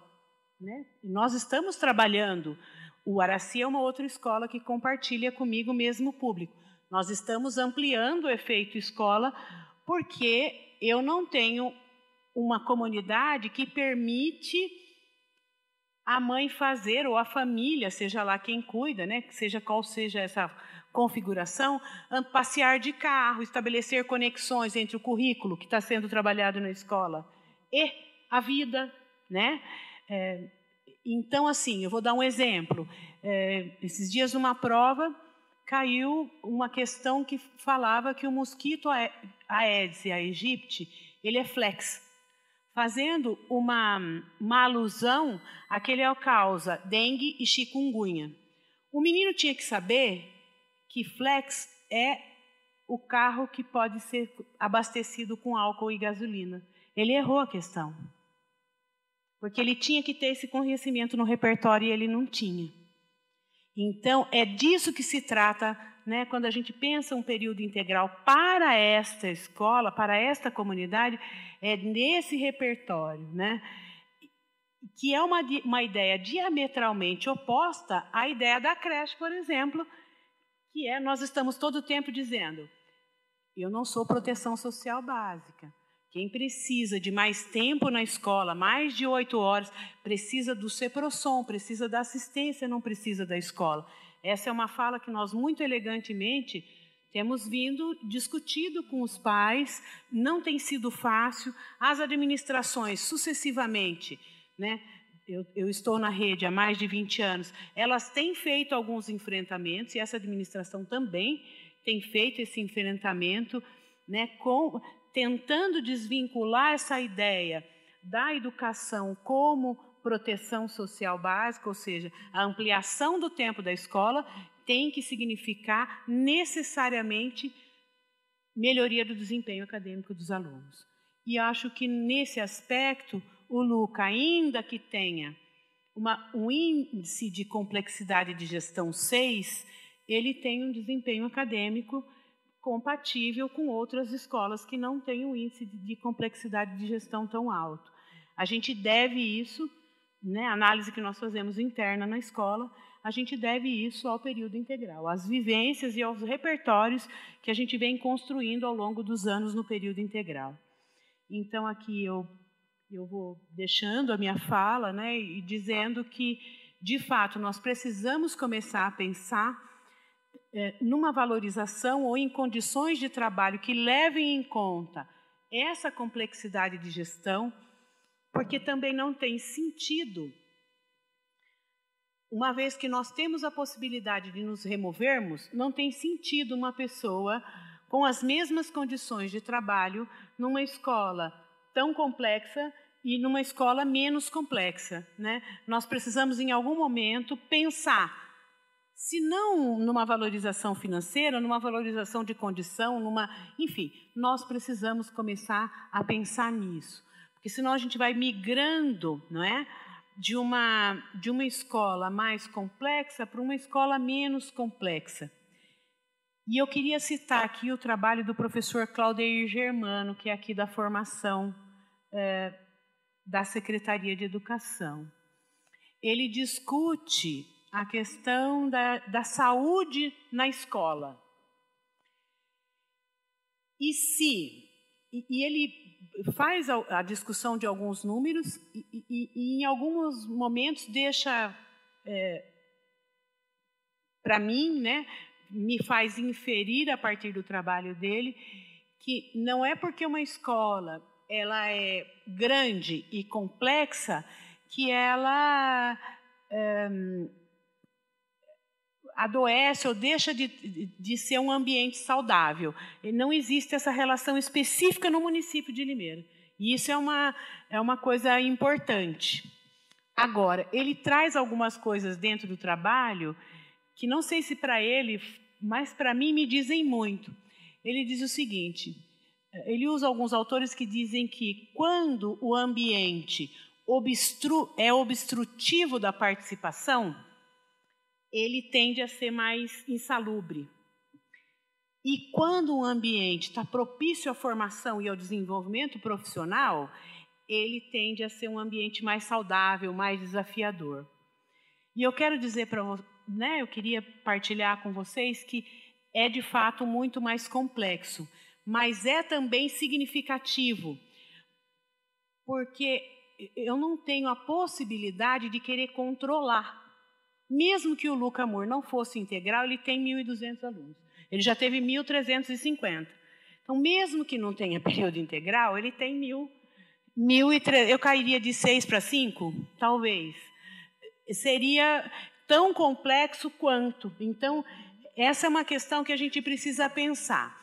né? Nós estamos trabalhando. O Araci é uma outra escola que compartilha comigo o mesmo público. Nós estamos ampliando o efeito escola porque eu não tenho uma comunidade que permite a mãe fazer, ou a família, seja lá quem cuida, né? Seja qual seja essa configuração, passear de carro, estabelecer conexões entre o currículo que está sendo trabalhado na escola e a vida, né? Então, assim, eu vou dar um exemplo. Esses dias, numa prova, caiu uma questão que falava que o mosquito Aedes aegypti, ele é flex, fazendo uma alusão àquele causa dengue e chikungunya. O menino tinha que saber que flex é o carro que pode ser abastecido com álcool e gasolina. Ele errou a questão, porque ele tinha que ter esse conhecimento no repertório e ele não tinha. Então, é disso que se trata, né, quando a gente pensa um período integral para esta escola, para esta comunidade, é nesse repertório, né, que é uma ideia diametralmente oposta à ideia da creche, por exemplo, que nós estamos todo o tempo dizendo, eu não sou proteção social básica. Quem precisa de mais tempo na escola, mais de 8 horas, precisa do CEPROSOM, precisa da assistência, não precisa da escola. Essa é uma fala que nós, muito elegantemente, temos vindo discutido com os pais, não tem sido fácil. As administrações, sucessivamente, né, eu estou na rede há mais de 20 anos, elas têm feito alguns enfrentamentos, e essa administração também tem feito esse enfrentamento, né, tentando desvincular essa ideia da educação como proteção social básica, ou seja, a ampliação do tempo da escola tem que significar necessariamente melhoria do desempenho acadêmico dos alunos. E acho que nesse aspecto o LUCA, ainda que tenha um índice de complexidade de gestão 6, ele tem um desempenho acadêmico compatível com outras escolas que não têm um índice de complexidade de gestão tão alto. A gente deve isso, né, a análise que nós fazemos interna na escola, a gente deve isso ao período integral, às vivências e aos repertórios que a gente vem construindo ao longo dos anos no período integral. Então, aqui eu vou deixando a minha fala, né, e dizendo que, de fato, nós precisamos começar a pensar numa valorização ou em condições de trabalho que levem em conta essa complexidade de gestão, porque também não tem sentido, uma vez que nós temos a possibilidade de nos removermos, não tem sentido uma pessoa com as mesmas condições de trabalho numa escola tão complexa e numa escola menos complexa, né? Nós precisamos, em algum momento, pensar, se não numa valorização financeira, numa valorização de condição, enfim, nós precisamos começar a pensar nisso. Porque senão a gente vai migrando, não é, de uma escola mais complexa para uma escola menos complexa. E eu queria citar aqui o trabalho do professor Claudeir Germano, que é aqui da formação da Secretaria de Educação. Ele discute a questão da saúde na escola. E ele faz a discussão de alguns números e em alguns momentos deixa, para mim, né, me faz inferir a partir do trabalho dele, que não é porque uma escola ela é grande e complexa que ela adoece ou deixa de ser um ambiente saudável. Não existe essa relação específica no município de Limeira. E isso é uma coisa importante. Agora, ele traz algumas coisas dentro do trabalho que não sei se para ele, mas para mim me dizem muito. Ele diz o seguinte, ele usa alguns autores que dizem que quando o ambiente é obstrutivo da participação, ele tende a ser mais insalubre. E quando o ambiente está propício à formação e ao desenvolvimento profissional, ele tende a ser um ambiente mais saudável, mais desafiador. E eu quero dizer para vocês, né, eu queria partilhar com vocês que é de fato muito mais complexo, mas é também significativo, porque eu não tenho a possibilidade de querer controlar. Mesmo que o LUCA Amor não fosse integral, ele tem 1.200 alunos. Ele já teve 1.350. Então, mesmo que não tenha período integral, ele tem 1.300. Eu cairia de 6 para 5? Talvez. Seria tão complexo quanto. Então, essa é uma questão que a gente precisa pensar.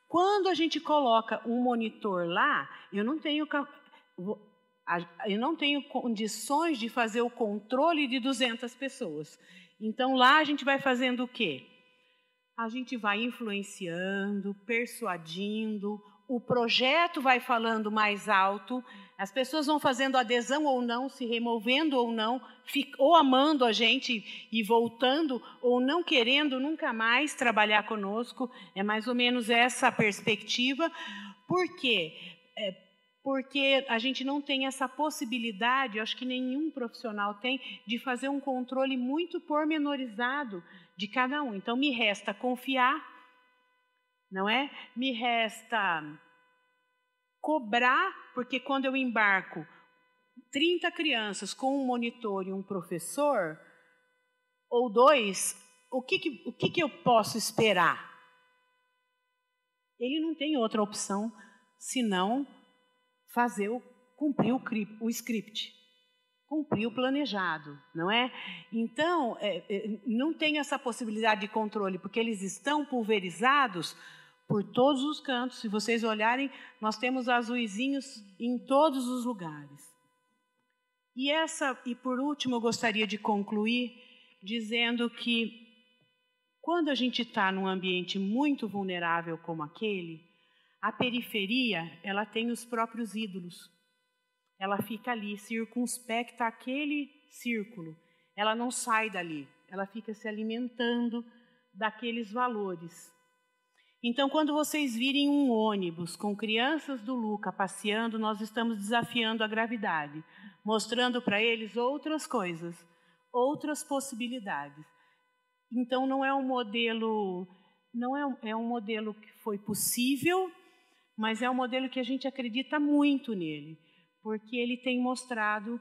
Quando a gente coloca um monitor lá, eu não tenho condições de fazer o controle de 200 pessoas. Então, lá a gente vai fazendo o quê? A gente vai influenciando, persuadindo, o projeto vai falando mais alto, as pessoas vão fazendo adesão ou não, se removendo ou não, ou amando a gente e voltando, ou não querendo nunca mais trabalhar conosco. É mais ou menos essa a perspectiva. Por quê? Porque a gente não tem essa possibilidade, eu acho que nenhum profissional tem, de fazer um controle muito pormenorizado de cada um. Então, me resta confiar, não é? Me resta cobrar, porque quando eu embarco 30 crianças com um monitor e um professor, ou 2, o que eu posso esperar? Ele não tem outra opção senão cumprir o script, cumprir o planejado, não é? Então, não tem essa possibilidade de controle, porque eles estão pulverizados por todos os cantos. Se vocês olharem, nós temos azuizinhos em todos os lugares. E por último, eu gostaria de concluir dizendo que quando a gente está num ambiente muito vulnerável como aquele, a periferia, ela tem os próprios ídolos. Ela fica ali, circunspecta aquele círculo. Ela não sai dali, ela fica se alimentando daqueles valores. Então, quando vocês virem um ônibus com crianças do Luca passeando, nós estamos desafiando a gravidade, mostrando para eles outras coisas, outras possibilidades. Então, não é um modelo, é um modelo que foi possível, mas é um modelo que a gente acredita muito nele, porque ele tem mostrado,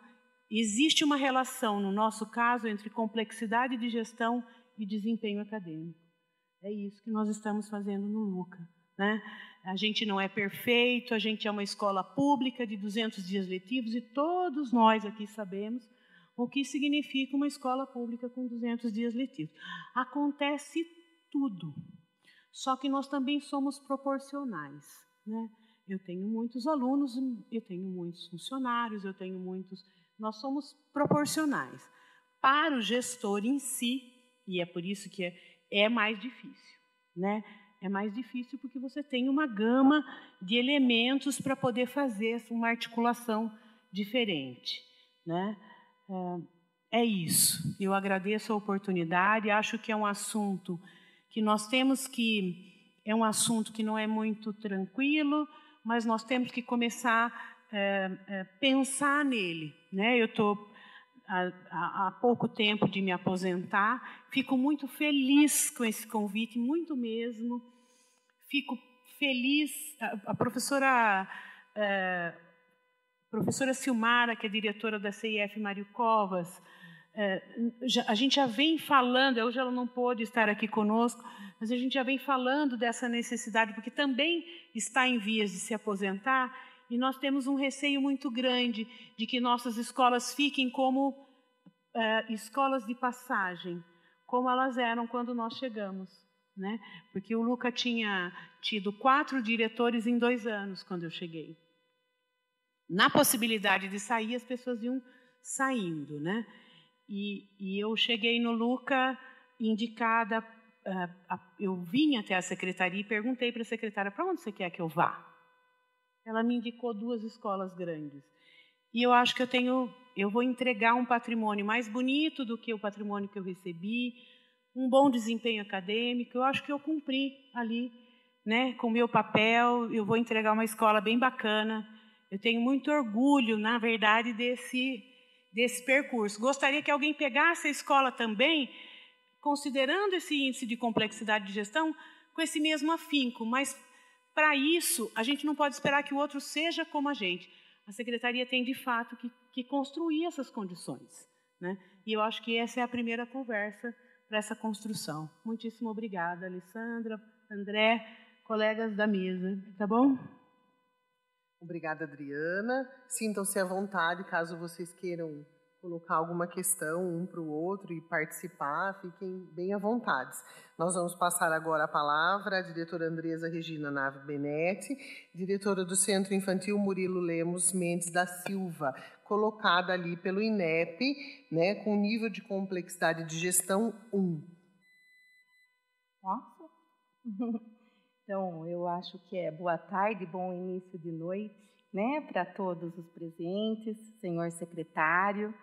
existe uma relação, no nosso caso, entre complexidade de gestão e desempenho acadêmico. É isso que nós estamos fazendo no Luca, né? A gente não é perfeito, a gente é uma escola pública de 200 dias letivos e todos nós aqui sabemos o que significa uma escola pública com 200 dias letivos. Acontece tudo, só que nós também somos proporcionais, né? Eu tenho muitos alunos, eu tenho muitos funcionários, nós somos proporcionais. Para o gestor em si, e é por isso que é mais difícil, né? É mais difícil porque você tem uma gama de elementos para poder fazer uma articulação diferente, né? É isso. Eu agradeço a oportunidade, acho que é um assunto que nós temos que... É um assunto que não é muito tranquilo, mas nós temos que começar a pensar nele, né? Eu estou há pouco tempo de me aposentar, fico muito feliz com esse convite, muito mesmo. Fico feliz. A professora Silmara, que é diretora da CIF Mário Covas, a gente já vem falando, hoje ela não pôde estar aqui conosco, mas a gente já vem falando dessa necessidade, porque também está em vias de se aposentar, e nós temos um receio muito grande de que nossas escolas fiquem como escolas de passagem, como elas eram quando nós chegamos, né? Porque o Luca tinha tido 4 diretores em 2 anos quando eu cheguei. Na possibilidade de sair, as pessoas iam saindo, né? E eu cheguei no Luca indicada, eu vim até a secretaria e perguntei para a secretária, para onde você quer que eu vá? Ela me indicou 2 escolas grandes. E eu acho que eu vou entregar um patrimônio mais bonito do que o patrimônio que eu recebi, um bom desempenho acadêmico. Eu acho que eu cumpri ali, né, com o meu papel. Eu vou entregar uma escola bem bacana. Eu tenho muito orgulho, na verdade, desse percurso. Gostaria que alguém pegasse a escola também, considerando esse índice de complexidade de gestão, com esse mesmo afinco, mas para isso a gente não pode esperar que o outro seja como a gente. A secretaria tem, de fato, que construir essas condições, né? E eu acho que essa é a primeira conversa para essa construção. Muitíssimo obrigada, Alessandra, André, colegas da mesa. Tá bom? Obrigada, Adriana. Sintam-se à vontade, caso vocês queiram colocar alguma questão um para o outro e participar, fiquem bem à vontade. Nós vamos passar agora a palavra à diretora Andresa Regina Nave Benetti, diretora do Centro Infantil Murilo Lemos Mendes da Silva, colocada ali pelo INEP, né, com nível de complexidade de gestão 1. Posso? Então, eu acho que é boa tarde, bom início de noite, né, para todos os presentes, senhor secretário.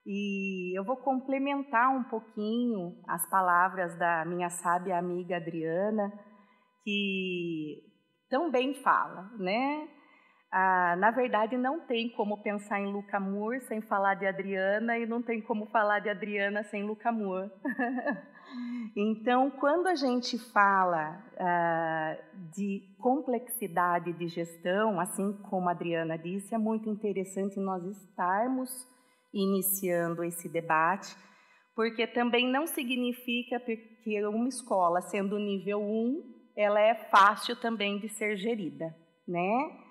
E eu vou complementar um pouquinho as palavras da minha sábia amiga Adriana, que tão bem fala, né? Na verdade, não tem como pensar em Luca Moore sem falar de Adriana, e não tem como falar de Adriana sem Luca Moore. Então, quando a gente fala de complexidade de gestão, assim como a Adriana disse, é muito interessante nós estarmos iniciando esse debate, porque também não significa que uma escola, sendo nível 1, ela é fácil também de ser gerida, né?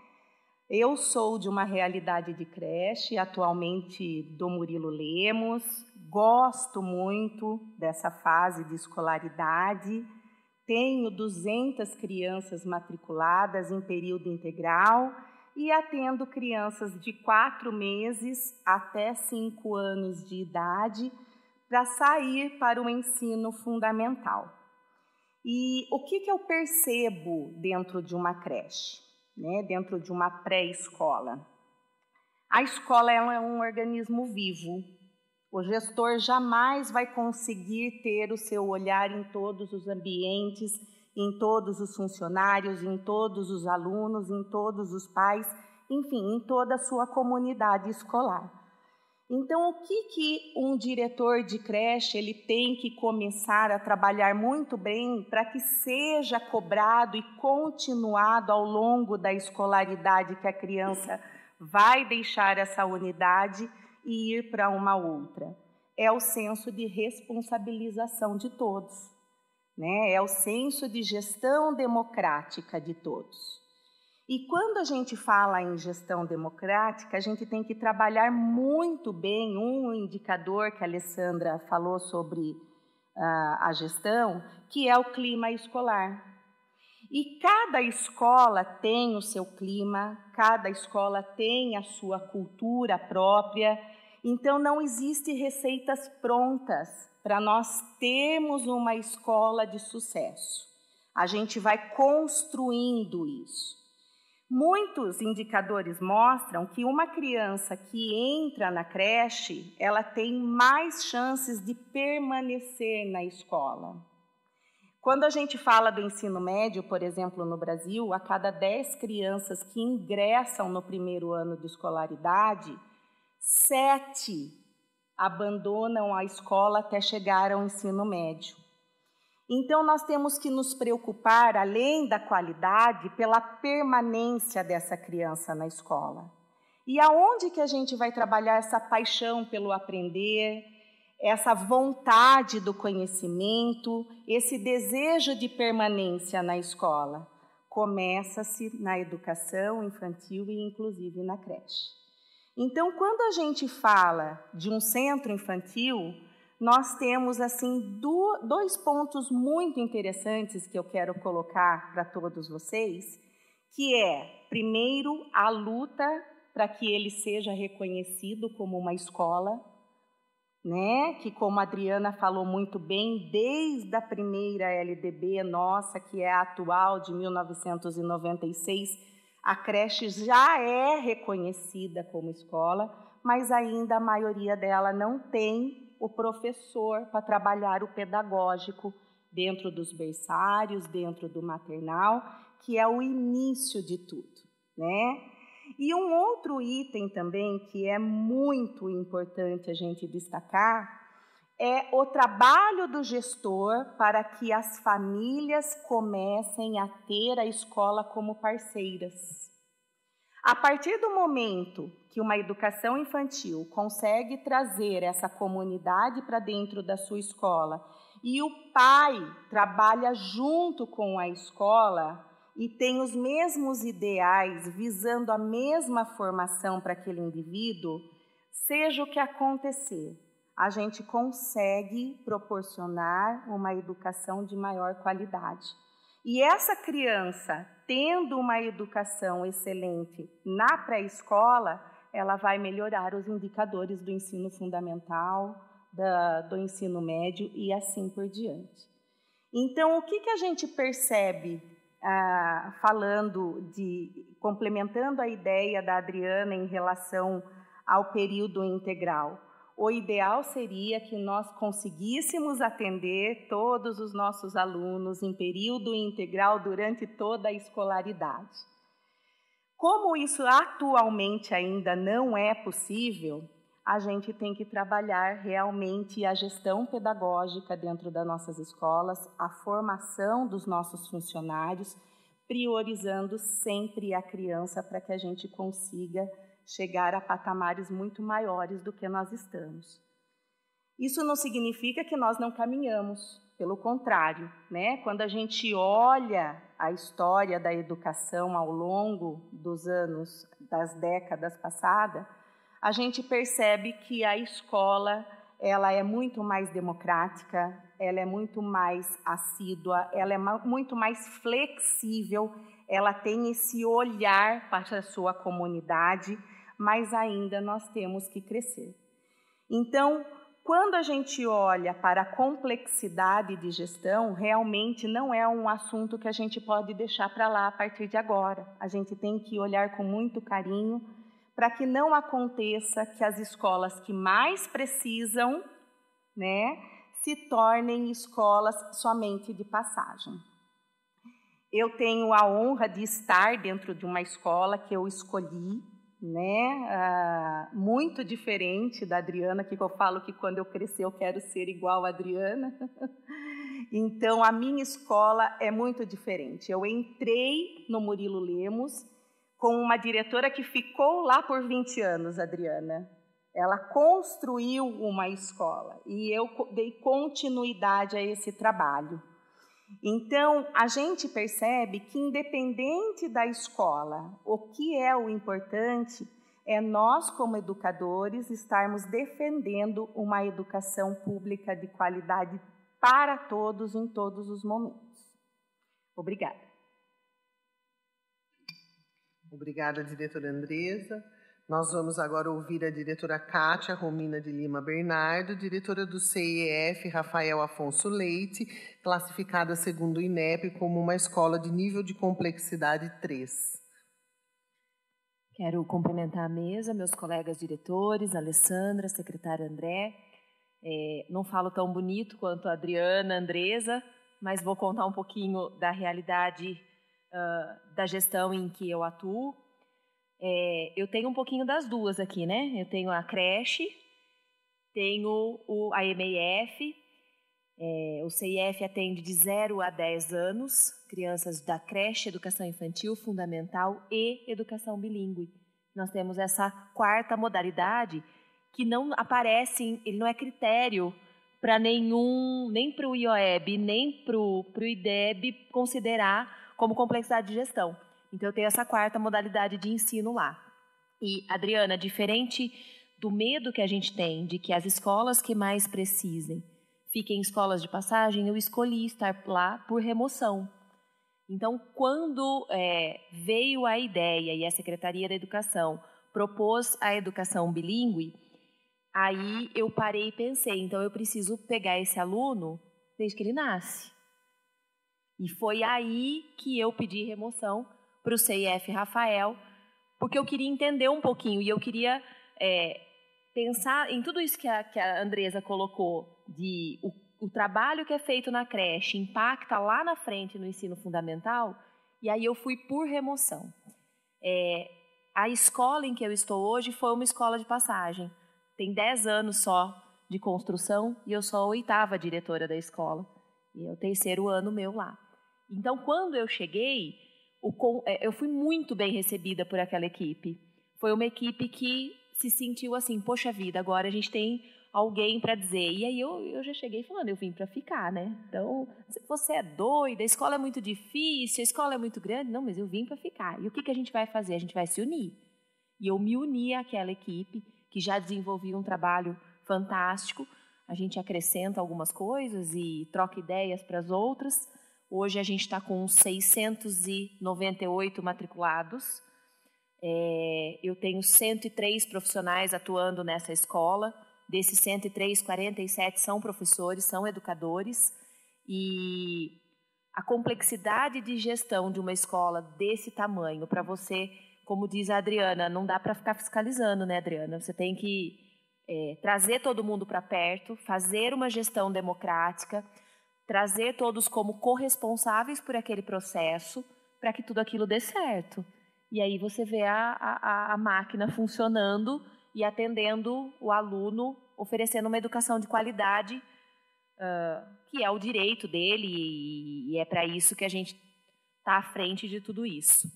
Eu sou de uma realidade de creche, atualmente do Murilo Lemos, gosto muito dessa fase de escolaridade, tenho 200 crianças matriculadas em período integral e atendo crianças de 4 meses até 5 anos de idade para sair para o ensino fundamental. E o que eu percebo dentro de uma creche, né, dentro de uma pré-escola? A escola é um organismo vivo. O gestor jamais vai conseguir ter o seu olhar em todos os ambientes, em todos os funcionários, em todos os alunos, em todos os pais, enfim, em toda a sua comunidade escolar. Então, o que um diretor de creche ele tem que começar a trabalhar muito bem para que seja cobrado e continuado ao longo da escolaridade que a criança vai deixar essa unidade e ir para uma outra? É o senso de responsabilização de todos, né? É o senso de gestão democrática de todos. E quando a gente fala em gestão democrática, a gente tem que trabalhar muito bem um indicador que a Alessandra falou sobre a gestão, que é o clima escolar. E cada escola tem o seu clima, cada escola tem a sua cultura própria, então não existe receitas prontas para nós termos uma escola de sucesso. A gente vai construindo isso. Muitos indicadores mostram que uma criança que entra na creche, ela tem mais chances de permanecer na escola. Quando a gente fala do ensino médio, por exemplo, no Brasil, a cada 10 crianças que ingressam no primeiro ano de escolaridade, 7 abandonam a escola até chegar ao ensino médio. Então, nós temos que nos preocupar, além da qualidade, pela permanência dessa criança na escola. E aonde que a gente vai trabalhar essa paixão pelo aprender, essa vontade do conhecimento, esse desejo de permanência na escola? Começa-se na educação infantil e, inclusive, na creche. Então, quando a gente fala de um centro infantil, nós temos, assim, 2 pontos muito interessantes que eu quero colocar para todos vocês, que é, primeiro, a luta para que ele seja reconhecido como uma escola, né? Que, como a Adriana falou muito bem, desde a primeira LDB nossa, que é a atual, de 1996, a creche já é reconhecida como escola, mas ainda a maioria dela não tem o professor para trabalhar o pedagógico dentro dos berçários, dentro do maternal, que é o início de tudo, né? E um outro item também que é muito importante a gente destacar é o trabalho do gestor para que as famílias comecem a ter a escola como parceiras. A partir do momento que uma educação infantil consegue trazer essa comunidade para dentro da sua escola e o pai trabalha junto com a escola e tem os mesmos ideais, visando a mesma formação para aquele indivíduo, seja o que acontecer, a gente consegue proporcionar uma educação de maior qualidade. E essa criança, tendo uma educação excelente na pré-escola, ela vai melhorar os indicadores do ensino fundamental, do ensino médio e assim por diante. Então, o que a gente percebe, complementando a ideia da Adriana em relação ao período integral? O ideal seria que nós conseguíssemos atender todos os nossos alunos em período integral durante toda a escolaridade. Como isso atualmente ainda não é possível, a gente tem que trabalhar realmente a gestão pedagógica dentro das nossas escolas, a formação dos nossos funcionários, priorizando sempre a criança para que a gente consiga chegar a patamares muito maiores do que nós estamos. Isso não significa que nós não caminhamos, pelo contrário, né? Quando a gente olha a história da educação ao longo dos anos, das décadas passadas, a gente percebe que a escola ela é muito mais democrática, ela é muito mais assídua, ela é muito mais flexível, ela tem esse olhar para a sua comunidade, mas ainda nós temos que crescer. Então, quando a gente olha para a complexidade de gestão, realmente não é um assunto que a gente pode deixar para lá a partir de agora. A gente tem que olhar com muito carinho para que não aconteça que as escolas que mais precisam, né, se tornem escolas somente de passagem. Eu tenho a honra de estar dentro de uma escola que eu escolhi, né, muito diferente da Adriana, que eu falo que quando eu crescer eu quero ser igual a Adriana. Então, a minha escola é muito diferente. Eu entrei no Murilo Lemos com uma diretora que ficou lá por 20 anos, Adriana. Ela construiu uma escola e eu dei continuidade a esse trabalho. Então, a gente percebe que, independente da escola, o que é o importante é nós, como educadores, estarmos defendendo uma educação pública de qualidade para todos, em todos os momentos. Obrigada. Obrigada, diretora Andresa. Nós vamos agora ouvir a diretora Kátia Romina de Lima Bernardo, diretora do CIEF Rafael Afonso Leite, classificada segundo o INEP como uma escola de nível de complexidade 3. Quero cumprimentar a mesa, meus colegas diretores, a Alessandra, a secretária André. Não falo tão bonito quanto a Adriana, a Andresa, mas vou contar um pouquinho da realidade da gestão em que eu atuo. Eu tenho um pouquinho das duas aqui, né? Eu tenho a creche, tenho a MEF, o CIF atende de 0 a 10 anos, crianças da creche, educação infantil, fundamental e educação bilíngue. Nós temos essa quarta modalidade que não aparece, ele não é critério para nem para o IOEB, nem para o IDEB considerar como complexidade de gestão. Então, eu tenho essa quarta modalidade de ensino lá. E, Adriana, diferente do medo que a gente tem de que as escolas que mais precisem fiquem em escolas de passagem, eu escolhi estar lá por remoção. Então, quando veio a ideia e a Secretaria da Educação propôs a educação bilíngue, aí eu parei e pensei, então eu preciso pegar esse aluno desde que ele nasce. E foi aí que eu pedi remoção para o CIF Rafael, porque eu queria entender um pouquinho e eu queria pensar em tudo isso que a Andresa colocou, de o trabalho que é feito na creche impacta lá na frente no ensino fundamental, e aí eu fui por remoção. A escola em que eu estou hoje foi uma escola de passagem, tem 10 anos só de construção e eu sou a 8ª diretora da escola, e é o 3º ano meu lá. Então, quando eu cheguei, eu fui muito bem recebida por aquela equipe. Foi uma equipe que se sentiu assim, poxa vida, agora a gente tem alguém para dizer. E aí eu já cheguei falando, eu vim para ficar, né? Então, você é doida, a escola é muito difícil, a escola é muito grande. Não, mas eu vim para ficar. E o que a gente vai fazer? A gente vai se unir. E eu me uni àquela equipe que já desenvolvia um trabalho fantástico. A gente acrescenta algumas coisas e troca ideias para as outras. Hoje a gente está com 698 matriculados. Eu tenho 103 profissionais atuando nessa escola. Desses 103, 47 são professores, são educadores. E a complexidade de gestão de uma escola desse tamanho, para você, como diz a Adriana, não dá para ficar fiscalizando, né, Adriana? Você tem que trazer todo mundo para perto, fazer uma gestão democrática, trazer todos como corresponsáveis por aquele processo, para que tudo aquilo dê certo. e aí você vê a máquina funcionando e atendendo o aluno, oferecendo uma educação de qualidade, que é o direito dele, e é para isso que a gente está à frente de tudo isso.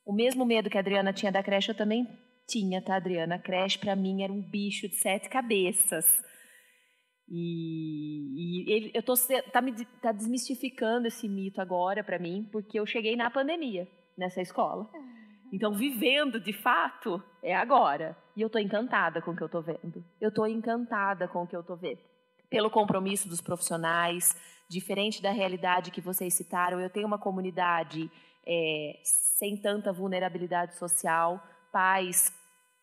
O mesmo medo que a Adriana tinha da creche, eu também tinha, tá, Adriana? A creche, para mim, era um bicho de 7 cabeças. E tá desmistificando esse mito agora para mim, porque eu cheguei na pandemia nessa escola. Então, vivendo de fato é agora. E eu estou encantada com o que eu estou vendo. Eu estou encantada com o que eu estou vendo. Pelo compromisso dos profissionais, diferente da realidade que vocês citaram, eu tenho uma comunidade sem tanta vulnerabilidade social, pais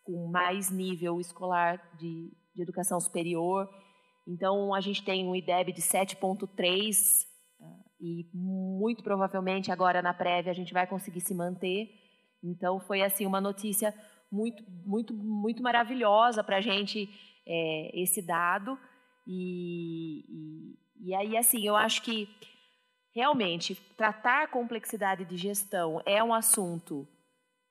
com mais nível escolar de educação superior. Então, a gente tem um IDEB de 7,3 e muito provavelmente agora na prévia a gente vai conseguir se manter. Então, foi assim uma notícia muito maravilhosa para a gente, esse dado. E aí, assim, eu acho que realmente tratar complexidade de gestão é um assunto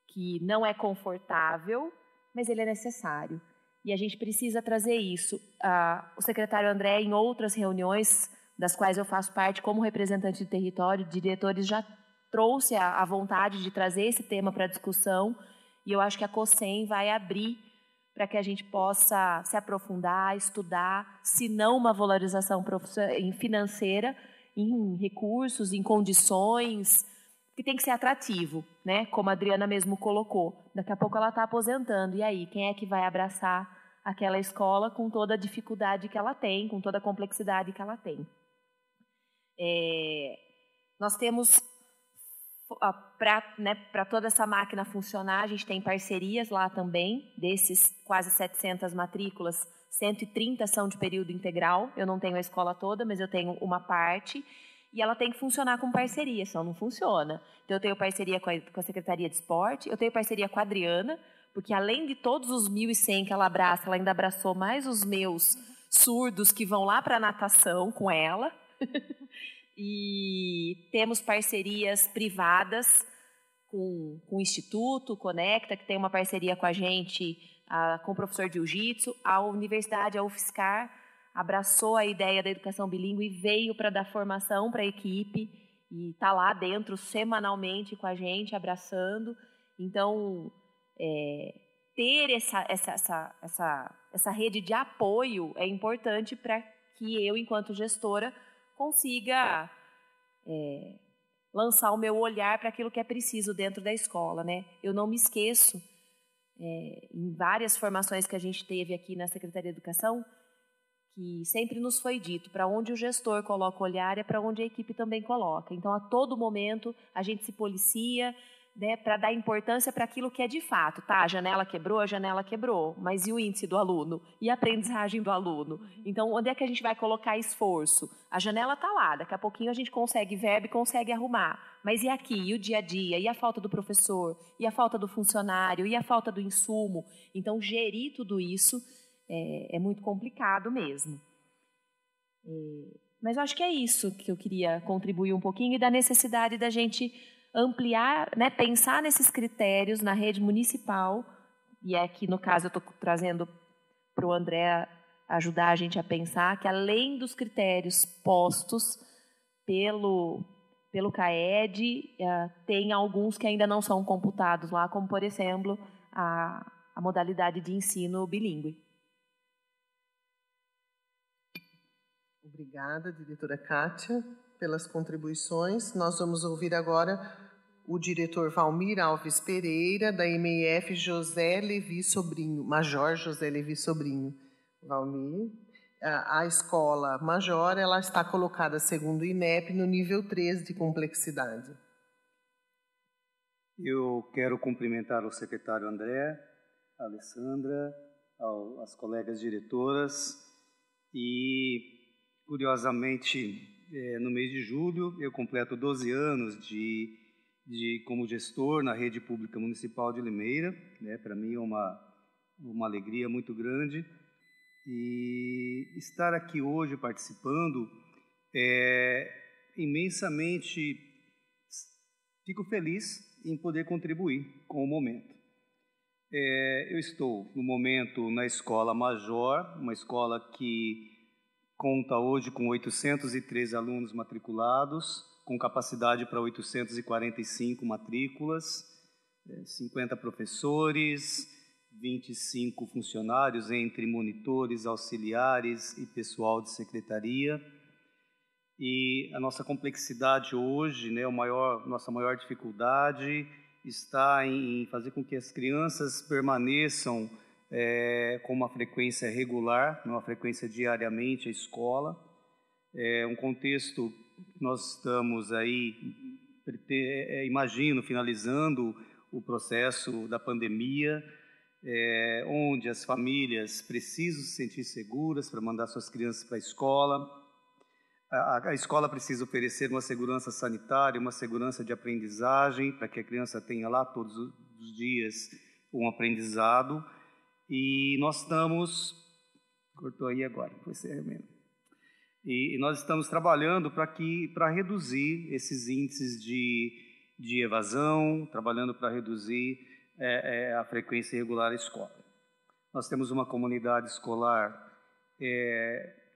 que não é confortável, mas ele é necessário. E a gente precisa trazer isso. O secretário André, em outras reuniões, das quais eu faço parte como representante de território, diretores, já trouxe a vontade de trazer esse tema para discussão, e eu acho que a COSEM vai abrir para que a gente possa se aprofundar, estudar, se não uma valorização financeira, em recursos, em condições, que tem que ser atrativo, né? Como a Adriana mesmo colocou. Daqui a pouco ela está aposentando, e aí, quem é que vai abraçar aquela escola com toda a dificuldade que ela tem, com toda a complexidade que ela tem? Nós temos, para toda essa máquina funcionar, a gente tem parcerias lá também, desses quase 700 matrículas, 130 são de período integral. Eu não tenho a escola toda, mas eu tenho uma parte, e ela tem que funcionar com parceria, senão não funciona. Então, eu tenho parceria com a Secretaria de Esporte, eu tenho parceria com a Adriana, porque além de todos os 1.100 que ela abraça, ela ainda abraçou mais os meus surdos que vão lá para a natação com ela. E temos parcerias privadas com o Instituto Conecta, que tem uma parceria com a gente, com o professor de jiu-jitsu. A universidade, a UFSCar, abraçou a ideia da educação bilíngue e veio para dar formação para a equipe, e está lá dentro semanalmente com a gente, abraçando. Então, ter essa rede de apoio é importante para que eu, enquanto gestora, consiga lançar o meu olhar para aquilo que é preciso dentro da escola, né? Eu não me esqueço, em várias formações que a gente teve aqui na Secretaria de Educação, que sempre nos foi dito, para onde o gestor coloca o olhar é para onde a equipe também coloca. Então, a todo momento, a gente se policia, né, para dar importância para aquilo que é de fato. Tá, a janela quebrou, mas e o índice do aluno? E a aprendizagem do aluno? Então, onde é que a gente vai colocar esforço? A janela está lá, daqui a pouquinho a gente consegue verba e consegue arrumar. Mas e aqui? E o dia a dia? E a falta do professor? E a falta do funcionário? E a falta do insumo? Então, gerir tudo isso é muito complicado mesmo. Mas eu acho que é isso que eu queria contribuir um pouquinho, e da necessidade da gente ampliar, né, pensar nesses critérios na rede municipal, e aqui no caso eu estou trazendo para o André ajudar a gente a pensar que, além dos critérios postos pelo CAED, tem alguns que ainda não são computados lá, como, por exemplo, a modalidade de ensino bilíngue. Obrigada, diretora Kátia, pelas contribuições. Nós vamos ouvir agora o diretor Valmir Alves Pereira, da MEF José Levi Sobrinho, Major José Levi Sobrinho. Valmir, a escola Major, ela está colocada, segundo o INEP, no nível 3 de complexidade. Eu quero cumprimentar o secretário André, a Alessandra, as colegas diretoras, e, curiosamente, no mês de julho, eu completo 12 anos como gestor na rede pública municipal de Limeira, né? Para mim é uma alegria muito grande, e estar aqui hoje participando imensamente. Fico feliz em poder contribuir com o momento. Eu estou, no momento, na Escola Major, uma escola que conta hoje com 813 alunos matriculados, com capacidade para 845 matrículas, 50 professores, 25 funcionários, entre monitores, auxiliares e pessoal de secretaria. E a nossa complexidade hoje, né, nossa maior dificuldade está em fazer com que as crianças permaneçam com uma frequência regular, uma frequência diariamente à escola. Um contexto que nós estamos aí, imagino, finalizando o processo da pandemia, onde as famílias precisam se sentir seguras para mandar suas crianças para a escola. A escola precisa oferecer uma segurança sanitária, uma segurança de aprendizagem, para que a criança tenha lá todos os dias um aprendizado. E nós estamos... Cortou aí agora, foi ser mesmo. E nós estamos trabalhando para reduzir esses índices de evasão, trabalhando para reduzir a frequência irregular à escola. Nós temos uma comunidade escolar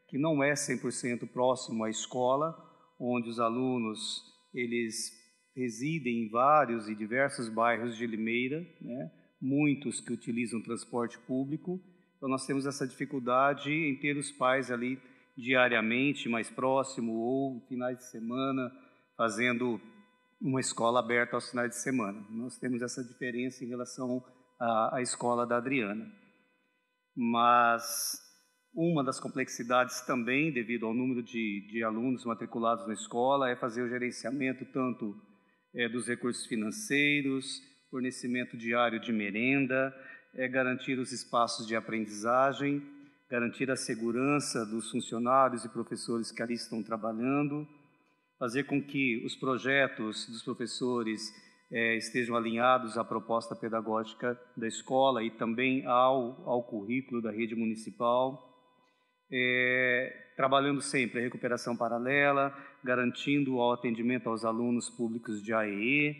que não é 100% próximo à escola, onde os alunos eles residem em vários e diversos bairros de Limeira, né? Muitos que utilizam transporte público. Então nós temos essa dificuldade em ter os pais ali diariamente mais próximo ou finais de semana fazendo uma escola aberta aos finais de semana. Nós temos essa diferença em relação à escola da Adriana. Mas uma das complexidades também, devido ao número de alunos matriculados na escola, é fazer o gerenciamento tanto dos recursos financeiros, fornecimento diário de merenda, garantir os espaços de aprendizagem, garantir a segurança dos funcionários e professores que ali estão trabalhando, fazer com que os projetos dos professores estejam alinhados à proposta pedagógica da escola e também ao currículo da rede municipal, trabalhando sempre a recuperação paralela, garantindo o atendimento aos alunos públicos de AEE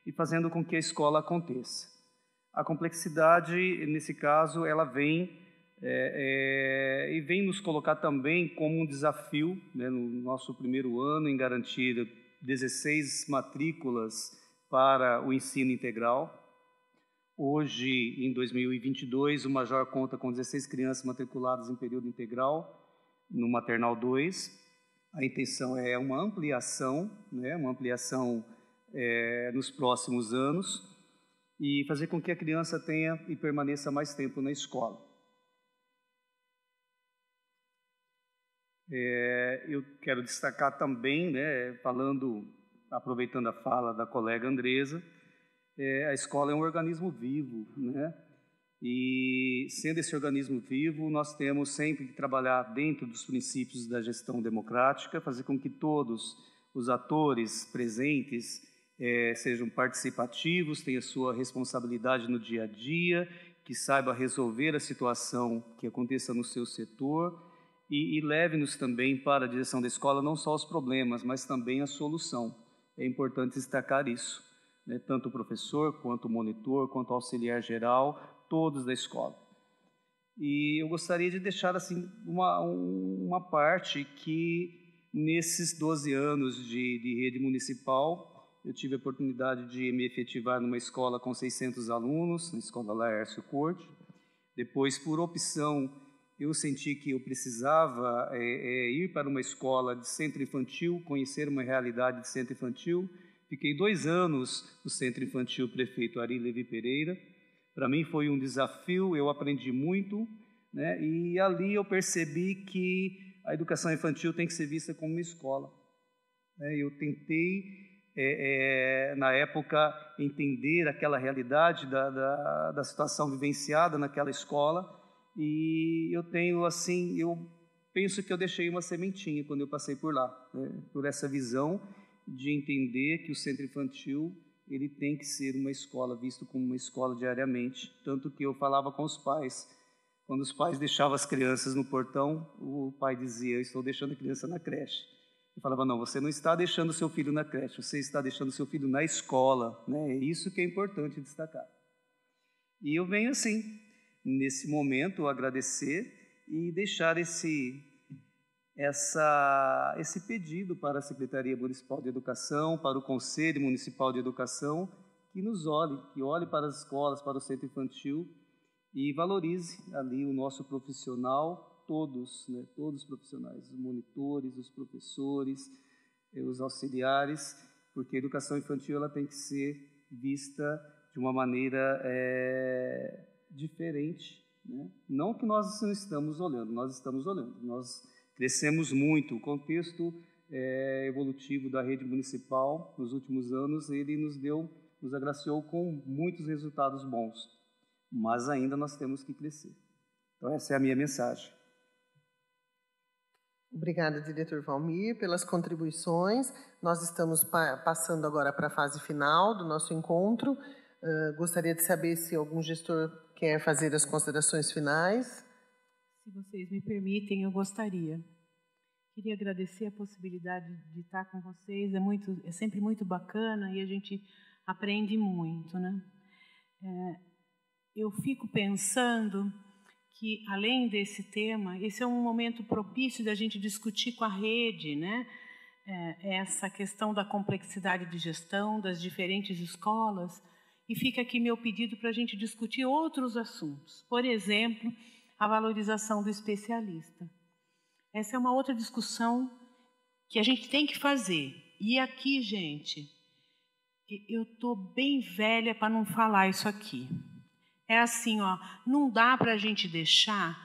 e fazendo com que a escola aconteça. A complexidade, nesse caso, ela vem e vem nos colocar também como um desafio, né, no nosso primeiro ano, em garantir 16 matrículas para o ensino integral. Hoje, em 2022, o Major conta com 16 crianças matriculadas em período integral, no Maternal 2. A intenção é uma ampliação, né, nos próximos anos, e fazer com que a criança tenha e permaneça mais tempo na escola. Eu quero destacar também, né, aproveitando a fala da colega Andresa, a escola é um organismo vivo, né? E sendo esse organismo vivo, nós temos sempre que trabalhar dentro dos princípios da gestão democrática, fazer com que todos os atores presentes sejam participativos, tenham sua responsabilidade no dia a dia, que saiba resolver a situação que aconteça no seu setor e leve-nos também para a direção da escola não só os problemas, mas também a solução. É importante destacar isso, né? Tanto o professor, quanto o monitor, quanto o auxiliar geral, todos da escola. E eu gostaria de deixar assim uma parte que nesses 12 anos de rede municipal eu tive a oportunidade de me efetivar numa escola com 600 alunos, na escola Laércio Corte. Depois, por opção, eu senti que eu precisava ir para uma escola de centro infantil, conhecer uma realidade de centro infantil. Fiquei 2 anos no Centro Infantil Prefeito Ari Levi Pereira. Para mim foi um desafio, eu aprendi muito, né? E ali eu percebi que a educação infantil tem que ser vista como uma escola. Eu tentei, na época, entender aquela realidade da situação vivenciada naquela escola, e eu penso que eu deixei uma sementinha quando eu passei por lá, né? Por essa visão de entender que o centro infantil ele tem que ser uma escola, visto como uma escola diariamente. Tanto que eu falava com os pais, quando os pais deixavam as crianças no portão, o pai dizia: eu estou deixando a criança na creche. Eu falava, não, você não está deixando seu filho na creche, você está deixando seu filho na escola, né? É isso que é importante destacar. E eu venho, assim, nesse momento, agradecer e deixar esse pedido para a Secretaria Municipal de Educação, para o Conselho Municipal de Educação, que nos olhe, que olhe para as escolas, para o centro infantil e valorize ali o nosso profissional, todos, né, todos os profissionais, os monitores, os professores, os auxiliares, porque a educação infantil ela tem que ser vista de uma maneira diferente, né? Não que nós não estamos olhando, nós estamos olhando, nós crescemos muito. O contexto evolutivo da rede municipal nos últimos anos, ele nos agraciou com muitos resultados bons, mas ainda nós temos que crescer. Então essa é a minha mensagem. Obrigada, diretor Valmir, pelas contribuições. Nós estamos passando agora para a fase final do nosso encontro. Gostaria de saber se algum gestor quer fazer as considerações finais. Se vocês me permitem, eu gostaria. Queria agradecer a possibilidade de estar com vocês. É sempre muito bacana e a gente aprende muito, né? Eu fico pensando que, além desse tema, esse é um momento propício da gente discutir com a rede, né? Essa questão da complexidade de gestão das diferentes escolas. E fica aqui meu pedido para a gente discutir outros assuntos. Por exemplo, a valorização do especialista. Essa é uma outra discussão que a gente tem que fazer. E aqui, gente, eu estou bem velha para não falar isso aqui. É assim, ó, não dá para a gente deixar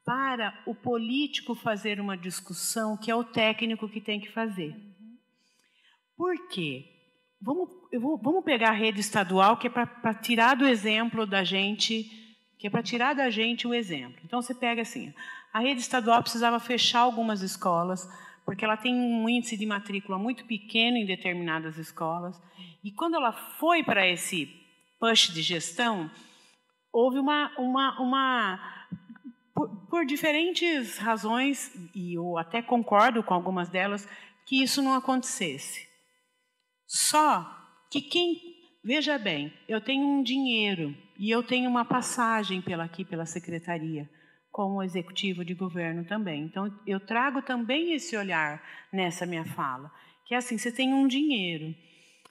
para o político fazer uma discussão que é o técnico que tem que fazer. Por quê? Vamos pegar a rede estadual, que é para tirar do exemplo da gente, que é para tirar da gente o exemplo. Então, você pega assim, a rede estadual precisava fechar algumas escolas, porque ela tem um índice de matrícula muito pequeno em determinadas escolas, e quando ela foi para esse push de gestão, houve por diferentes razões, e eu até concordo com algumas delas, que isso não acontecesse. Só que veja bem, eu tenho um dinheiro e eu tenho uma passagem pela secretaria, como executivo de governo também. Então, eu trago também esse olhar nessa minha fala, que é assim, você tem um dinheiro.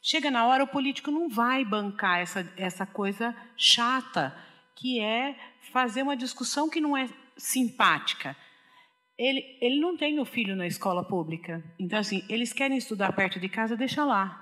Chega na hora, o político não vai bancar essa coisa chata, que é fazer uma discussão que não é simpática. Ele não tem o filho na escola pública. Então, assim, eles querem estudar perto de casa, deixa lá.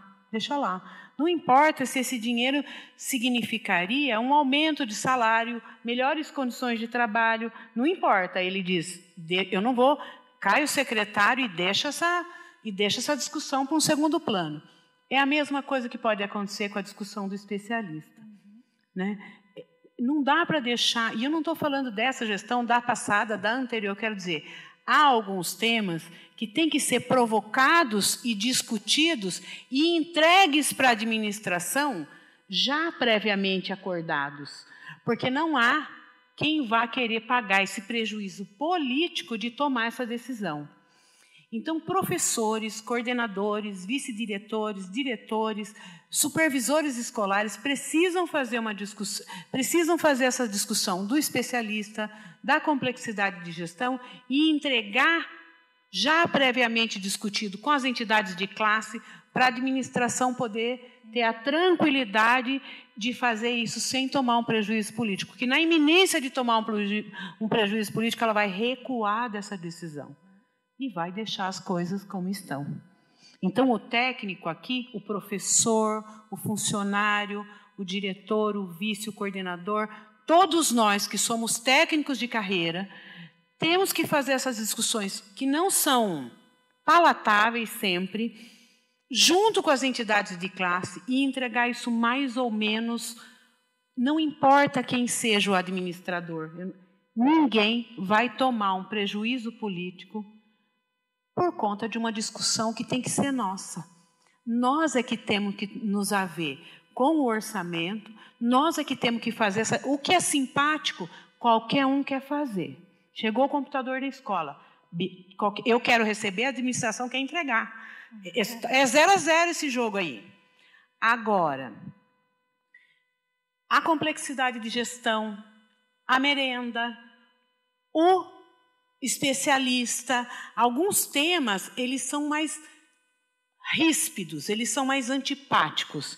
Não importa se esse dinheiro significaria um aumento de salário, melhores condições de trabalho, não importa. Ele diz, eu não vou, cai o secretário e deixa essa discussão para um segundo plano. É a mesma coisa que pode acontecer com a discussão do especialista. Né? Não dá para deixar, e eu não estou falando dessa gestão, da passada, da anterior, quero dizer, há alguns temas que têm que ser provocados e discutidos e entregues para a administração já previamente acordados, porque não há quem vá querer pagar esse prejuízo político de tomar essa decisão. Então, professores, coordenadores, vice-diretores, diretores, supervisores escolares precisam fazer essa discussão do especialista, da complexidade de gestão e entregar já previamente discutido com as entidades de classe para a administração poder ter a tranquilidade de fazer isso sem tomar um prejuízo político. Porque na iminência de tomar um prejuízo político, ela vai recuar dessa decisão e vai deixar as coisas como estão. Então, o técnico aqui, o professor, o funcionário, o diretor, o vice, o coordenador, todos nós que somos técnicos de carreira, temos que fazer essas discussões que não são palatáveis sempre, junto com as entidades de classe, e entregar isso mais ou menos, não importa quem seja o administrador, ninguém vai tomar um prejuízo político por conta de uma discussão que tem que ser nossa. Nós é que temos que nos haver com o orçamento, nós é que temos que fazer o que é simpático, qualquer um quer fazer. Chegou o computador da escola, Eu quero receber, a administração quer entregar. É 0-0 esse jogo aí. Agora, a complexidade de gestão, a merenda, o especialista, alguns temas, eles são mais ríspidos, eles são mais antipáticos.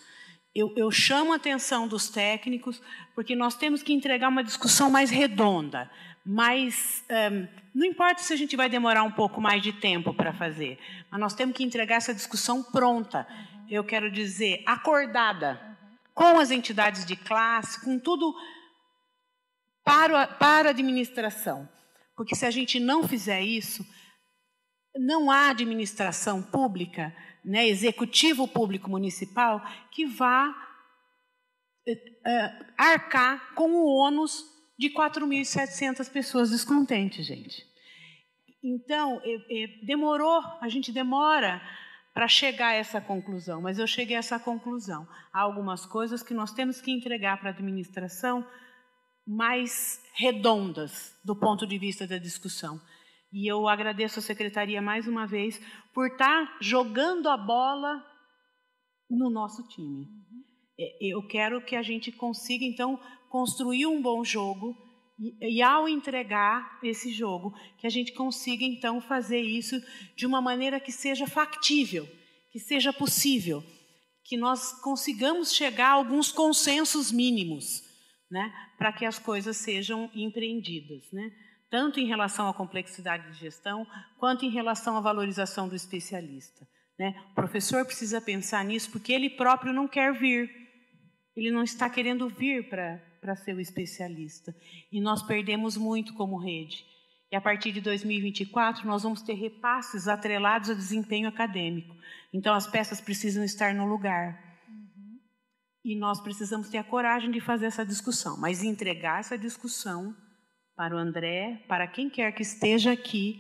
Eu chamo a atenção dos técnicos, porque nós temos que entregar uma discussão mais redonda, mas não importa se a gente vai demorar um pouco mais de tempo para fazer, mas nós temos que entregar essa discussão pronta, eu quero dizer, acordada, com as entidades de classe, com tudo para a administração. Porque se a gente não fizer isso, não há administração pública, né, executivo público municipal, que vá arcar com o ônus de 4.700 pessoas descontentes, gente. Então, a gente demora para chegar a essa conclusão, mas eu cheguei a essa conclusão. Há algumas coisas que nós temos que entregar para a administração mais redondas do ponto de vista da discussão. E eu agradeço a secretaria mais uma vez por estar jogando a bola no nosso time. Eu quero que a gente consiga, então, construir um bom jogo e ao entregar esse jogo, que a gente consiga, então, fazer isso de uma maneira que seja factível, que seja possível, que nós consigamos chegar a alguns consensos mínimos, né, para que as coisas sejam empreendidas, né, tanto em relação à complexidade de gestão, quanto em relação à valorização do especialista, né. O professor precisa pensar nisso, porque ele próprio não quer vir, ele não está querendo vir para ser o especialista. E nós perdemos muito como rede. E a partir de 2024, nós vamos ter repasses atrelados ao desempenho acadêmico. Então, as peças precisam estar no lugar. E nós precisamos ter a coragem de fazer essa discussão, mas entregar essa discussão para o André, para quem quer que esteja aqui,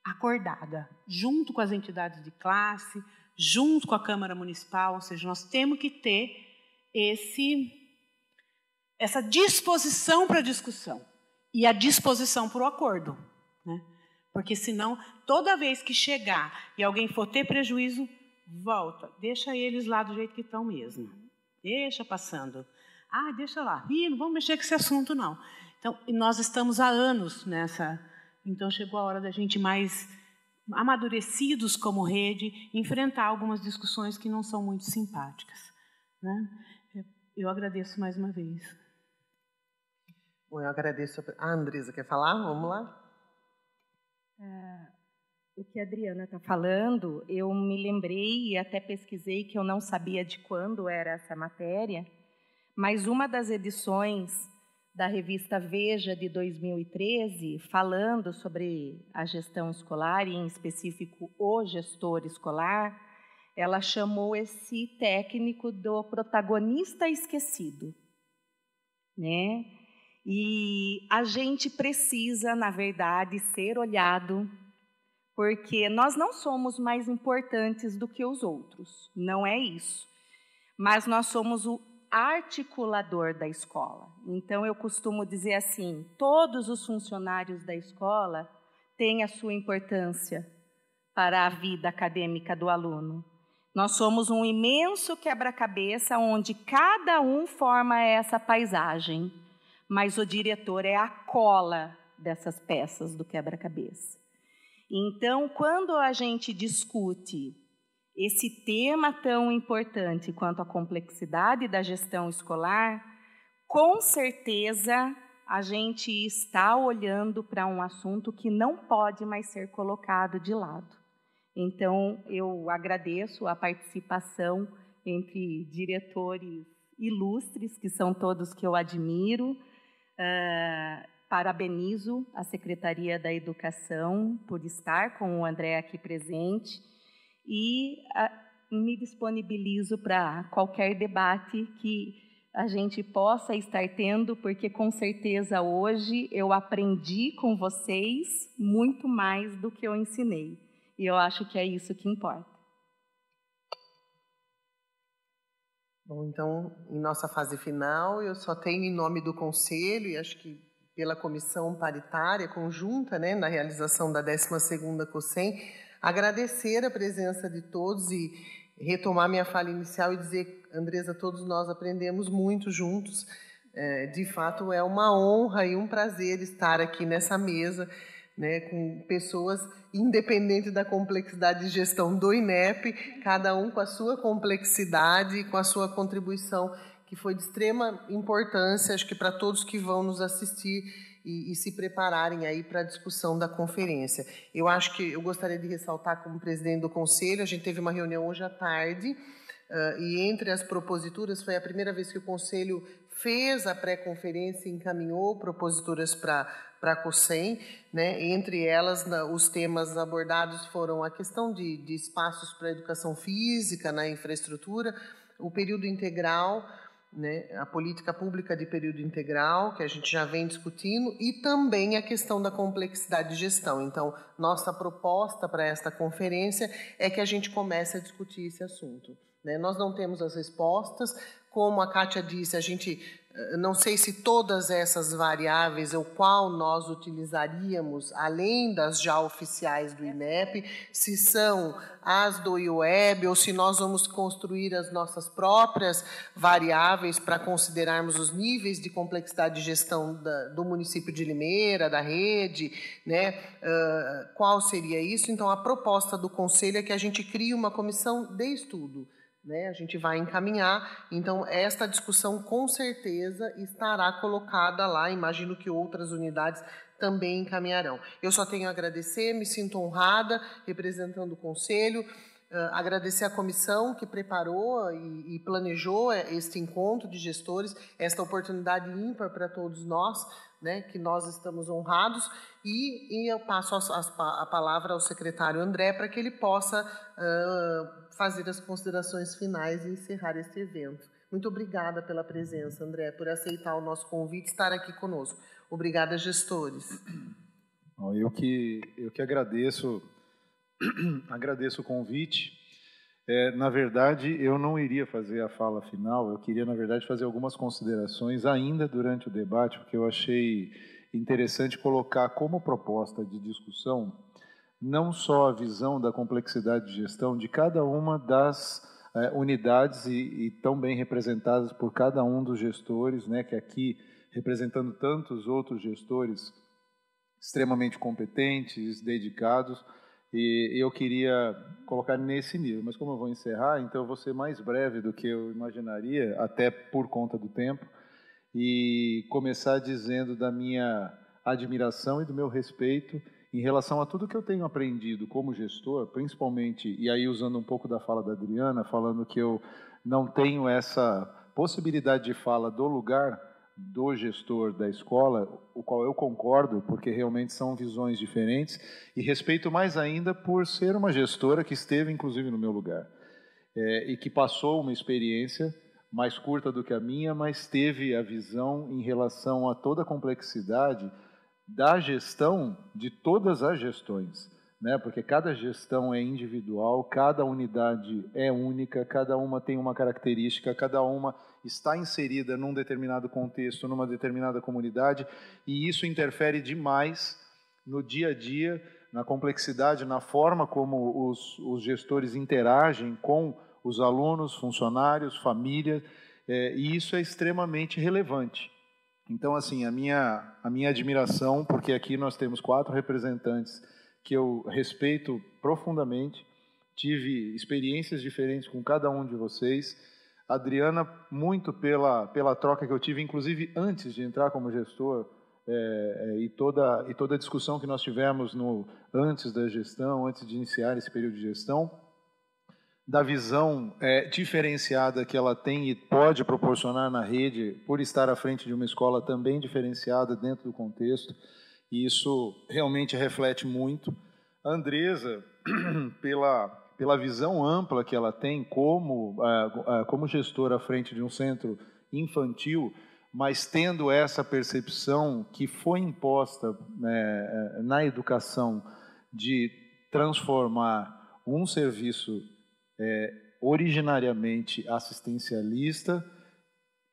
acordada, junto com as entidades de classe, junto com a Câmara Municipal, ou seja, nós temos que ter essa disposição para a discussão e a disposição para o acordo, né? Porque senão, toda vez que chegar e alguém for ter prejuízo, volta, deixa eles lá do jeito que estão mesmo, deixa passando, deixa lá, não vamos mexer com esse assunto não. Então, nós estamos há anos nessa, então chegou a hora da gente mais amadurecidos como rede, enfrentar algumas discussões que não são muito simpáticas, né? Eu agradeço mais uma vez. Bom, eu agradeço. A Andresa quer falar? Vamos lá. O que a Adriana está falando, eu me lembrei e até pesquisei que eu não sabia de quando era essa matéria, mas uma das edições da revista Veja de 2013, falando sobre a gestão escolar, e em específico o gestor escolar, ela chamou esse técnico do protagonista esquecido, né? E a gente precisa, na verdade, ser olhado, porque nós não somos mais importantes do que os outros, não é isso. Mas nós somos o articulador da escola. Então, eu costumo dizer assim, todos os funcionários da escola têm a sua importância para a vida acadêmica do aluno. Nós somos um imenso quebra-cabeça onde cada um forma essa paisagem, mas o diretor é a cola dessas peças do quebra-cabeça. Então, quando a gente discute esse tema tão importante quanto a complexidade da gestão escolar, com certeza a gente está olhando para um assunto que não pode mais ser colocado de lado. Então, eu agradeço a participação entre diretores ilustres, que são todos que eu admiro. Parabenizo a Secretaria da Educação por estar com o André aqui presente e me disponibilizo para qualquer debate que a gente possa estar tendo, porque com certeza hoje eu aprendi com vocês muito mais do que eu ensinei. E eu acho que é isso que importa. Bom, então, em nossa fase final, eu só tenho em nome do Conselho, e acho que pela comissão paritária conjunta, né, na realização da 12ª COSEM, agradecer a presença de todos e retomar minha fala inicial e dizer, Andresa, todos nós aprendemos muito juntos. De fato, é uma honra e um prazer estar aqui nessa mesa, né, com pessoas, independente da complexidade de gestão do INEP, cada um com a sua complexidade e com a sua contribuição, que foi de extrema importância, acho que para todos que vão nos assistir e se prepararem aí para a discussão da conferência. Eu acho que eu gostaria de ressaltar como presidente do Conselho, a gente teve uma reunião hoje à tarde, e entre as proposituras, foi a primeira vez que o Conselho fez a pré-conferência e encaminhou proposituras para a COSEM, né? Entre elas, os temas abordados foram a questão de espaços para a educação física, na infraestrutura, o período integral, né, a política pública de período integral, que a gente já vem discutindo, e também a questão da complexidade de gestão. Então, nossa proposta para esta conferência é que a gente comece a discutir esse assunto, né? Nós não temos as respostas, como a Kátia disse, a gente não sei se todas essas variáveis, ou qual nós utilizaríamos, além das já oficiais do INEP, se são as do IOEB, ou se nós vamos construir as nossas próprias variáveis para considerarmos os níveis de complexidade de gestão do município de Limeira, da rede, né? Qual seria isso? Então, a proposta do Conselho é que a gente crie uma comissão de estudo, né? A gente vai encaminhar, então esta discussão com certeza estará colocada lá, imagino que outras unidades também encaminharão. Eu só tenho a agradecer, me sinto honrada representando o Conselho, agradecer a comissão que preparou e planejou este encontro de gestores, esta oportunidade ímpar para todos nós, né, que nós estamos honrados, e eu passo a palavra ao secretário André para que ele possa fazer as considerações finais e encerrar este evento. Muito obrigada pela presença, André, por aceitar o nosso convite e estar aqui conosco. Obrigada, gestores. Eu que agradeço o convite. Na verdade, eu não iria fazer a fala final, eu queria, na verdade, fazer algumas considerações ainda durante o debate, porque eu achei interessante colocar como proposta de discussão não só a visão da complexidade de gestão de cada uma das unidades e tão bem representadas por cada um dos gestores, né, que aqui, representando tantos outros gestores extremamente competentes, dedicados, e eu queria colocar nesse nível. Mas como eu vou encerrar, então eu vou ser mais breve do que eu imaginaria, até por conta do tempo, e começar dizendo da minha admiração e do meu respeito em relação a tudo que eu tenho aprendido como gestor, principalmente, e aí usando um pouco da fala da Adriana, falando que eu não tenho essa possibilidade de fala do lugar do gestor da escola, o qual eu concordo, porque realmente são visões diferentes, e respeito mais ainda por ser uma gestora que esteve, inclusive, no meu lugar, e que passou uma experiência mais curta do que a minha, mas teve a visão em relação a toda a complexidade da gestão de todas as gestões, né? Porque cada gestão é individual, cada unidade é única, cada uma tem uma característica, cada uma está inserida num determinado contexto, numa determinada comunidade, e isso interfere demais no dia a dia, na complexidade, na forma como os gestores interagem com os alunos, funcionários, famílias, e isso é extremamente relevante. Então, assim, a minha admiração, porque aqui nós temos 4 representantes que eu respeito profundamente, tive experiências diferentes com cada um de vocês. Adriana, muito pela troca que eu tive, inclusive antes de entrar como gestor, e toda a discussão que nós tivemos antes da gestão, antes de iniciar esse período de gestão, da visão diferenciada que ela tem e pode proporcionar na rede, por estar à frente de uma escola também diferenciada dentro do contexto, e isso realmente reflete muito. A Andresa, pela visão ampla que ela tem como gestora à frente de um centro infantil, mas tendo essa percepção que foi imposta na educação de transformar um serviço originariamente assistencialista,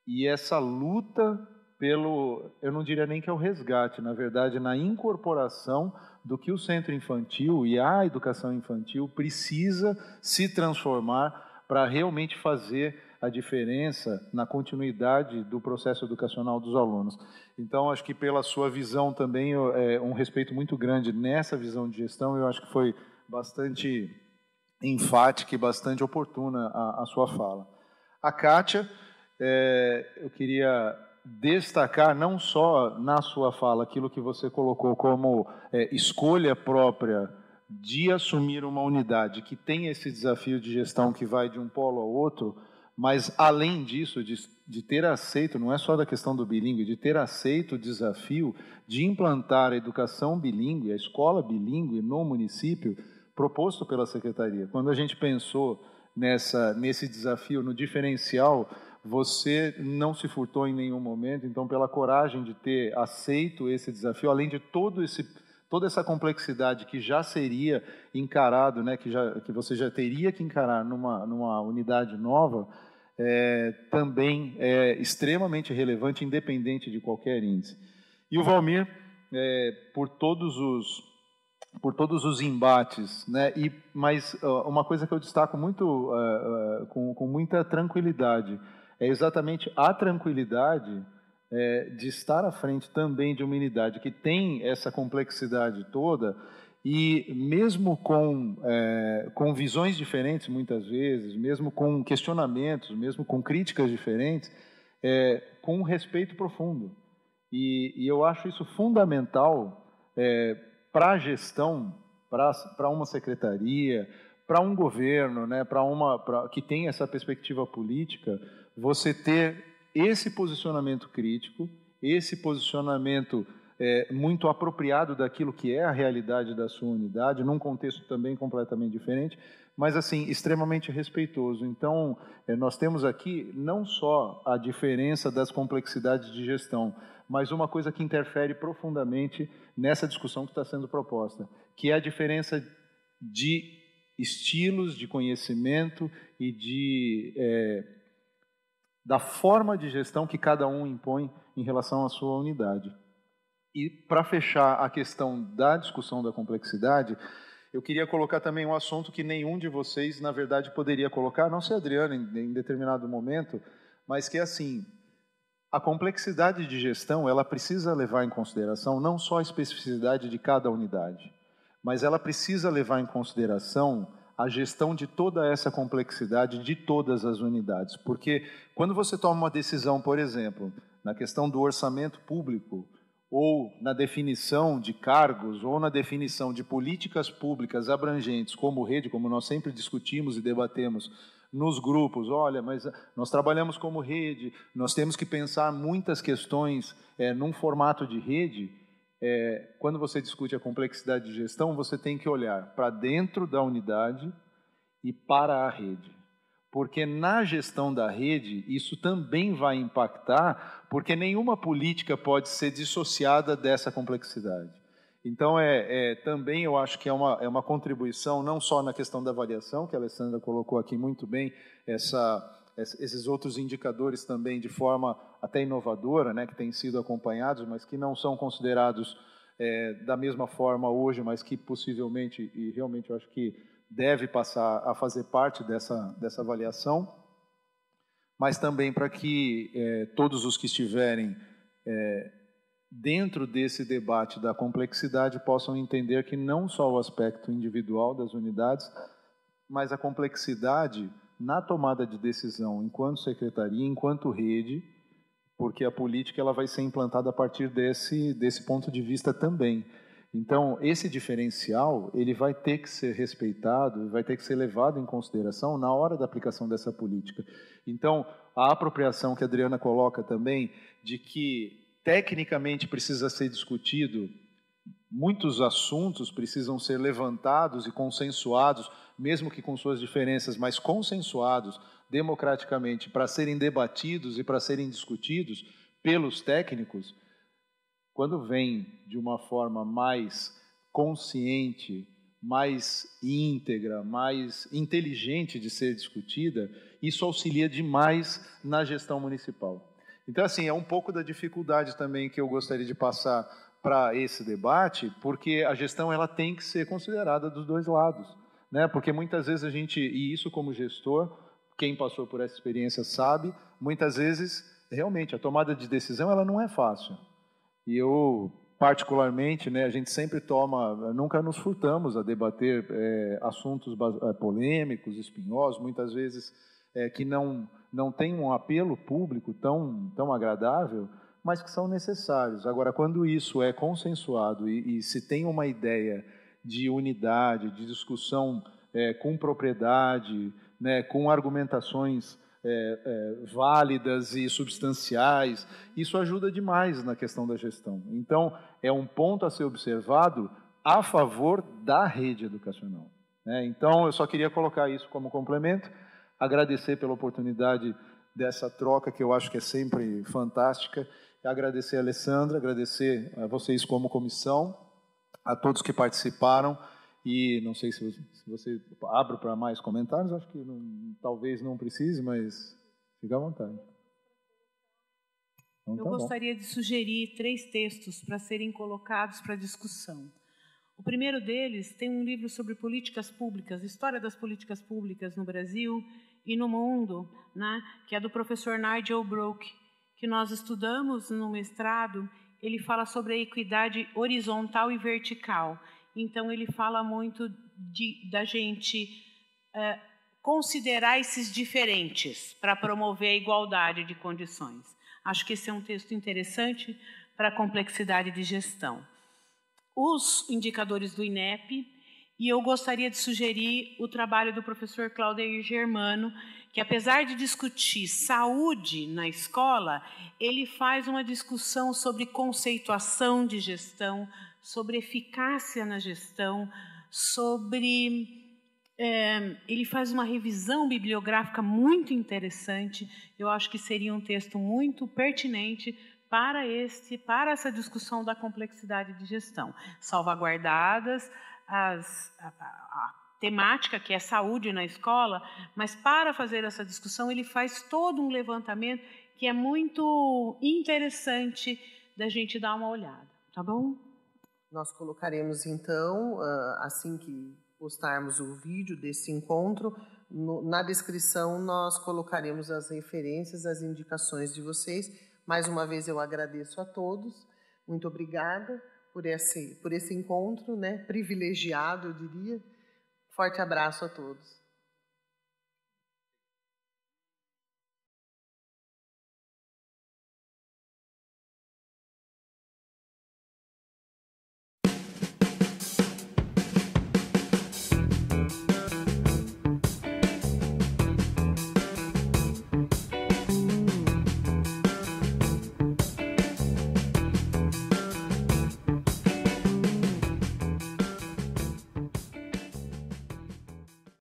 e essa luta eu não diria nem que é o resgate, na verdade, na incorporação do que o centro infantil e a educação infantil precisa se transformar para realmente fazer a diferença na continuidade do processo educacional dos alunos. Então, acho que pela sua visão também, um respeito muito grande nessa visão de gestão, eu acho que foi bastante enfática e bastante oportuna a sua fala. A Kátia, eu queria destacar não só na sua fala aquilo que você colocou como escolha própria de assumir uma unidade que tem esse desafio de gestão que vai de um polo ao outro, mas além disso, de ter aceito, não é só da questão do bilíngue, de ter aceito o desafio de implantar a educação bilíngue, a escola bilíngue no município, proposto pela Secretaria. Quando a gente pensou nesse desafio, no diferencial, você não se furtou em nenhum momento, então pela coragem de ter aceito esse desafio, além de toda essa complexidade que já seria encarado, né, que você já teria que encarar numa unidade nova, também é extremamente relevante, independente de qualquer índice. E o Valmir, por todos os embates, né, mas uma coisa que eu destaco muito, com muita tranquilidade, é exatamente a tranquilidade de estar à frente também de uma unidade que tem essa complexidade toda e mesmo com visões diferentes muitas vezes, mesmo com questionamentos, mesmo com críticas diferentes, com um respeito profundo. E eu acho isso fundamental para a gestão, para uma secretaria, para um governo, né, que tem essa perspectiva política, você ter esse posicionamento crítico, esse posicionamento muito apropriado daquilo que é a realidade da sua unidade, num contexto também completamente diferente, mas assim extremamente respeitoso. Então, nós temos aqui não só a diferença das complexidades de gestão, mas uma coisa que interfere profundamente nessa discussão que está sendo proposta, que é a diferença de estilos de conhecimento e da forma de gestão que cada um impõe em relação à sua unidade. E, para fechar a questão da discussão da complexidade, eu queria colocar também um assunto que nenhum de vocês, na verdade, poderia colocar, não sei, Adriana, em determinado momento, mas que é assim, a complexidade de gestão, ela precisa levar em consideração não só a especificidade de cada unidade, mas ela precisa levar em consideração a gestão de toda essa complexidade de todas as unidades. Porque quando você toma uma decisão, por exemplo, na questão do orçamento público, ou na definição de cargos, ou na definição de políticas públicas abrangentes como rede, como nós sempre discutimos e debatemos nos grupos, olha, mas nós trabalhamos como rede, nós temos que pensar muitas questões num formato de rede. Quando você discute a complexidade de gestão, você tem que olhar para dentro da unidade e para a rede. Porque na gestão da rede, isso também vai impactar, porque nenhuma política pode ser dissociada dessa complexidade. Então, também eu acho que é uma contribuição, não só na questão da avaliação, que a Alessandra colocou aqui muito bem, esses outros indicadores também de forma até inovadora, né, que têm sido acompanhados, mas que não são considerados da mesma forma hoje, mas que possivelmente, e realmente eu acho que deve passar a fazer parte dessa avaliação, mas também para que todos os que estiverem dentro desse debate da complexidade possam entender que não só o aspecto individual das unidades, mas a complexidade na tomada de decisão enquanto secretaria, enquanto rede, porque a política ela vai ser implantada a partir desse ponto de vista também. Então, esse diferencial ele vai ter que ser respeitado, vai ter que ser levado em consideração na hora da aplicação dessa política. Então, a apropriação que a Adriana coloca também, de que tecnicamente precisa ser discutido, muitos assuntos precisam ser levantados e consensuados, mesmo que com suas diferenças, mas consensuados democraticamente para serem debatidos e para serem discutidos pelos técnicos, quando vem de uma forma mais consciente, mais íntegra, mais inteligente de ser discutida, isso auxilia demais na gestão municipal. Então, assim, é um pouco da dificuldade também que eu gostaria de passar para esse debate, porque a gestão ela tem que ser considerada dos dois lados, né? Porque muitas vezes a gente, e isso como gestor, quem passou por essa experiência sabe, muitas vezes, realmente, a tomada de decisão ela não é fácil. E eu, particularmente, né, a gente sempre nunca nos furtamos a debater assuntos polêmicos, espinhosos, muitas vezes que não têm um apelo público tão agradável, mas que são necessários. Agora, quando isso é consensuado e se tem uma ideia de unidade, de discussão com propriedade, né, com argumentações válidas e substanciais, isso ajuda demais na questão da gestão. Então, é um ponto a ser observado a favor da rede educacional, né? Então, eu só queria colocar isso como complemento, agradecer pela oportunidade dessa troca, que eu acho que é sempre fantástica, agradecer a Alessandra, agradecer a vocês como comissão, a todos que participaram, e não sei se você abre para mais comentários, acho que talvez não precise, mas fica à vontade. Então, eu gostaria de sugerir 3 textos para serem colocados para discussão. O primeiro deles tem um livro sobre políticas públicas, história das políticas públicas no Brasil e no mundo, né, que é do professor Nigel Brook, que nós estudamos no mestrado. Ele fala sobre a equidade horizontal e vertical. Então, ele fala muito da gente considerar esses diferentes para promover a igualdade de condições. Acho que esse é um texto interessante para a complexidade de gestão. Os indicadores do INEP, e eu gostaria de sugerir o trabalho do professor Claudeir Germano, que, apesar de discutir saúde na escola, ele faz uma discussão sobre conceituação de gestão, sobre eficácia na gestão, ele faz uma revisão bibliográfica muito interessante. Eu acho que seria um texto muito pertinente para essa discussão da complexidade de gestão, salvaguardadas a temática, que é saúde na escola, mas para fazer essa discussão ele faz todo um levantamento que é muito interessante da gente dar uma olhada, tá bom? Nós colocaremos, então, assim que postarmos o vídeo desse encontro, na descrição nós colocaremos as referências, as indicações de vocês. Mais uma vez eu agradeço a todos, muito obrigada por esse encontro, né, privilegiado, eu diria. Forte abraço a todos.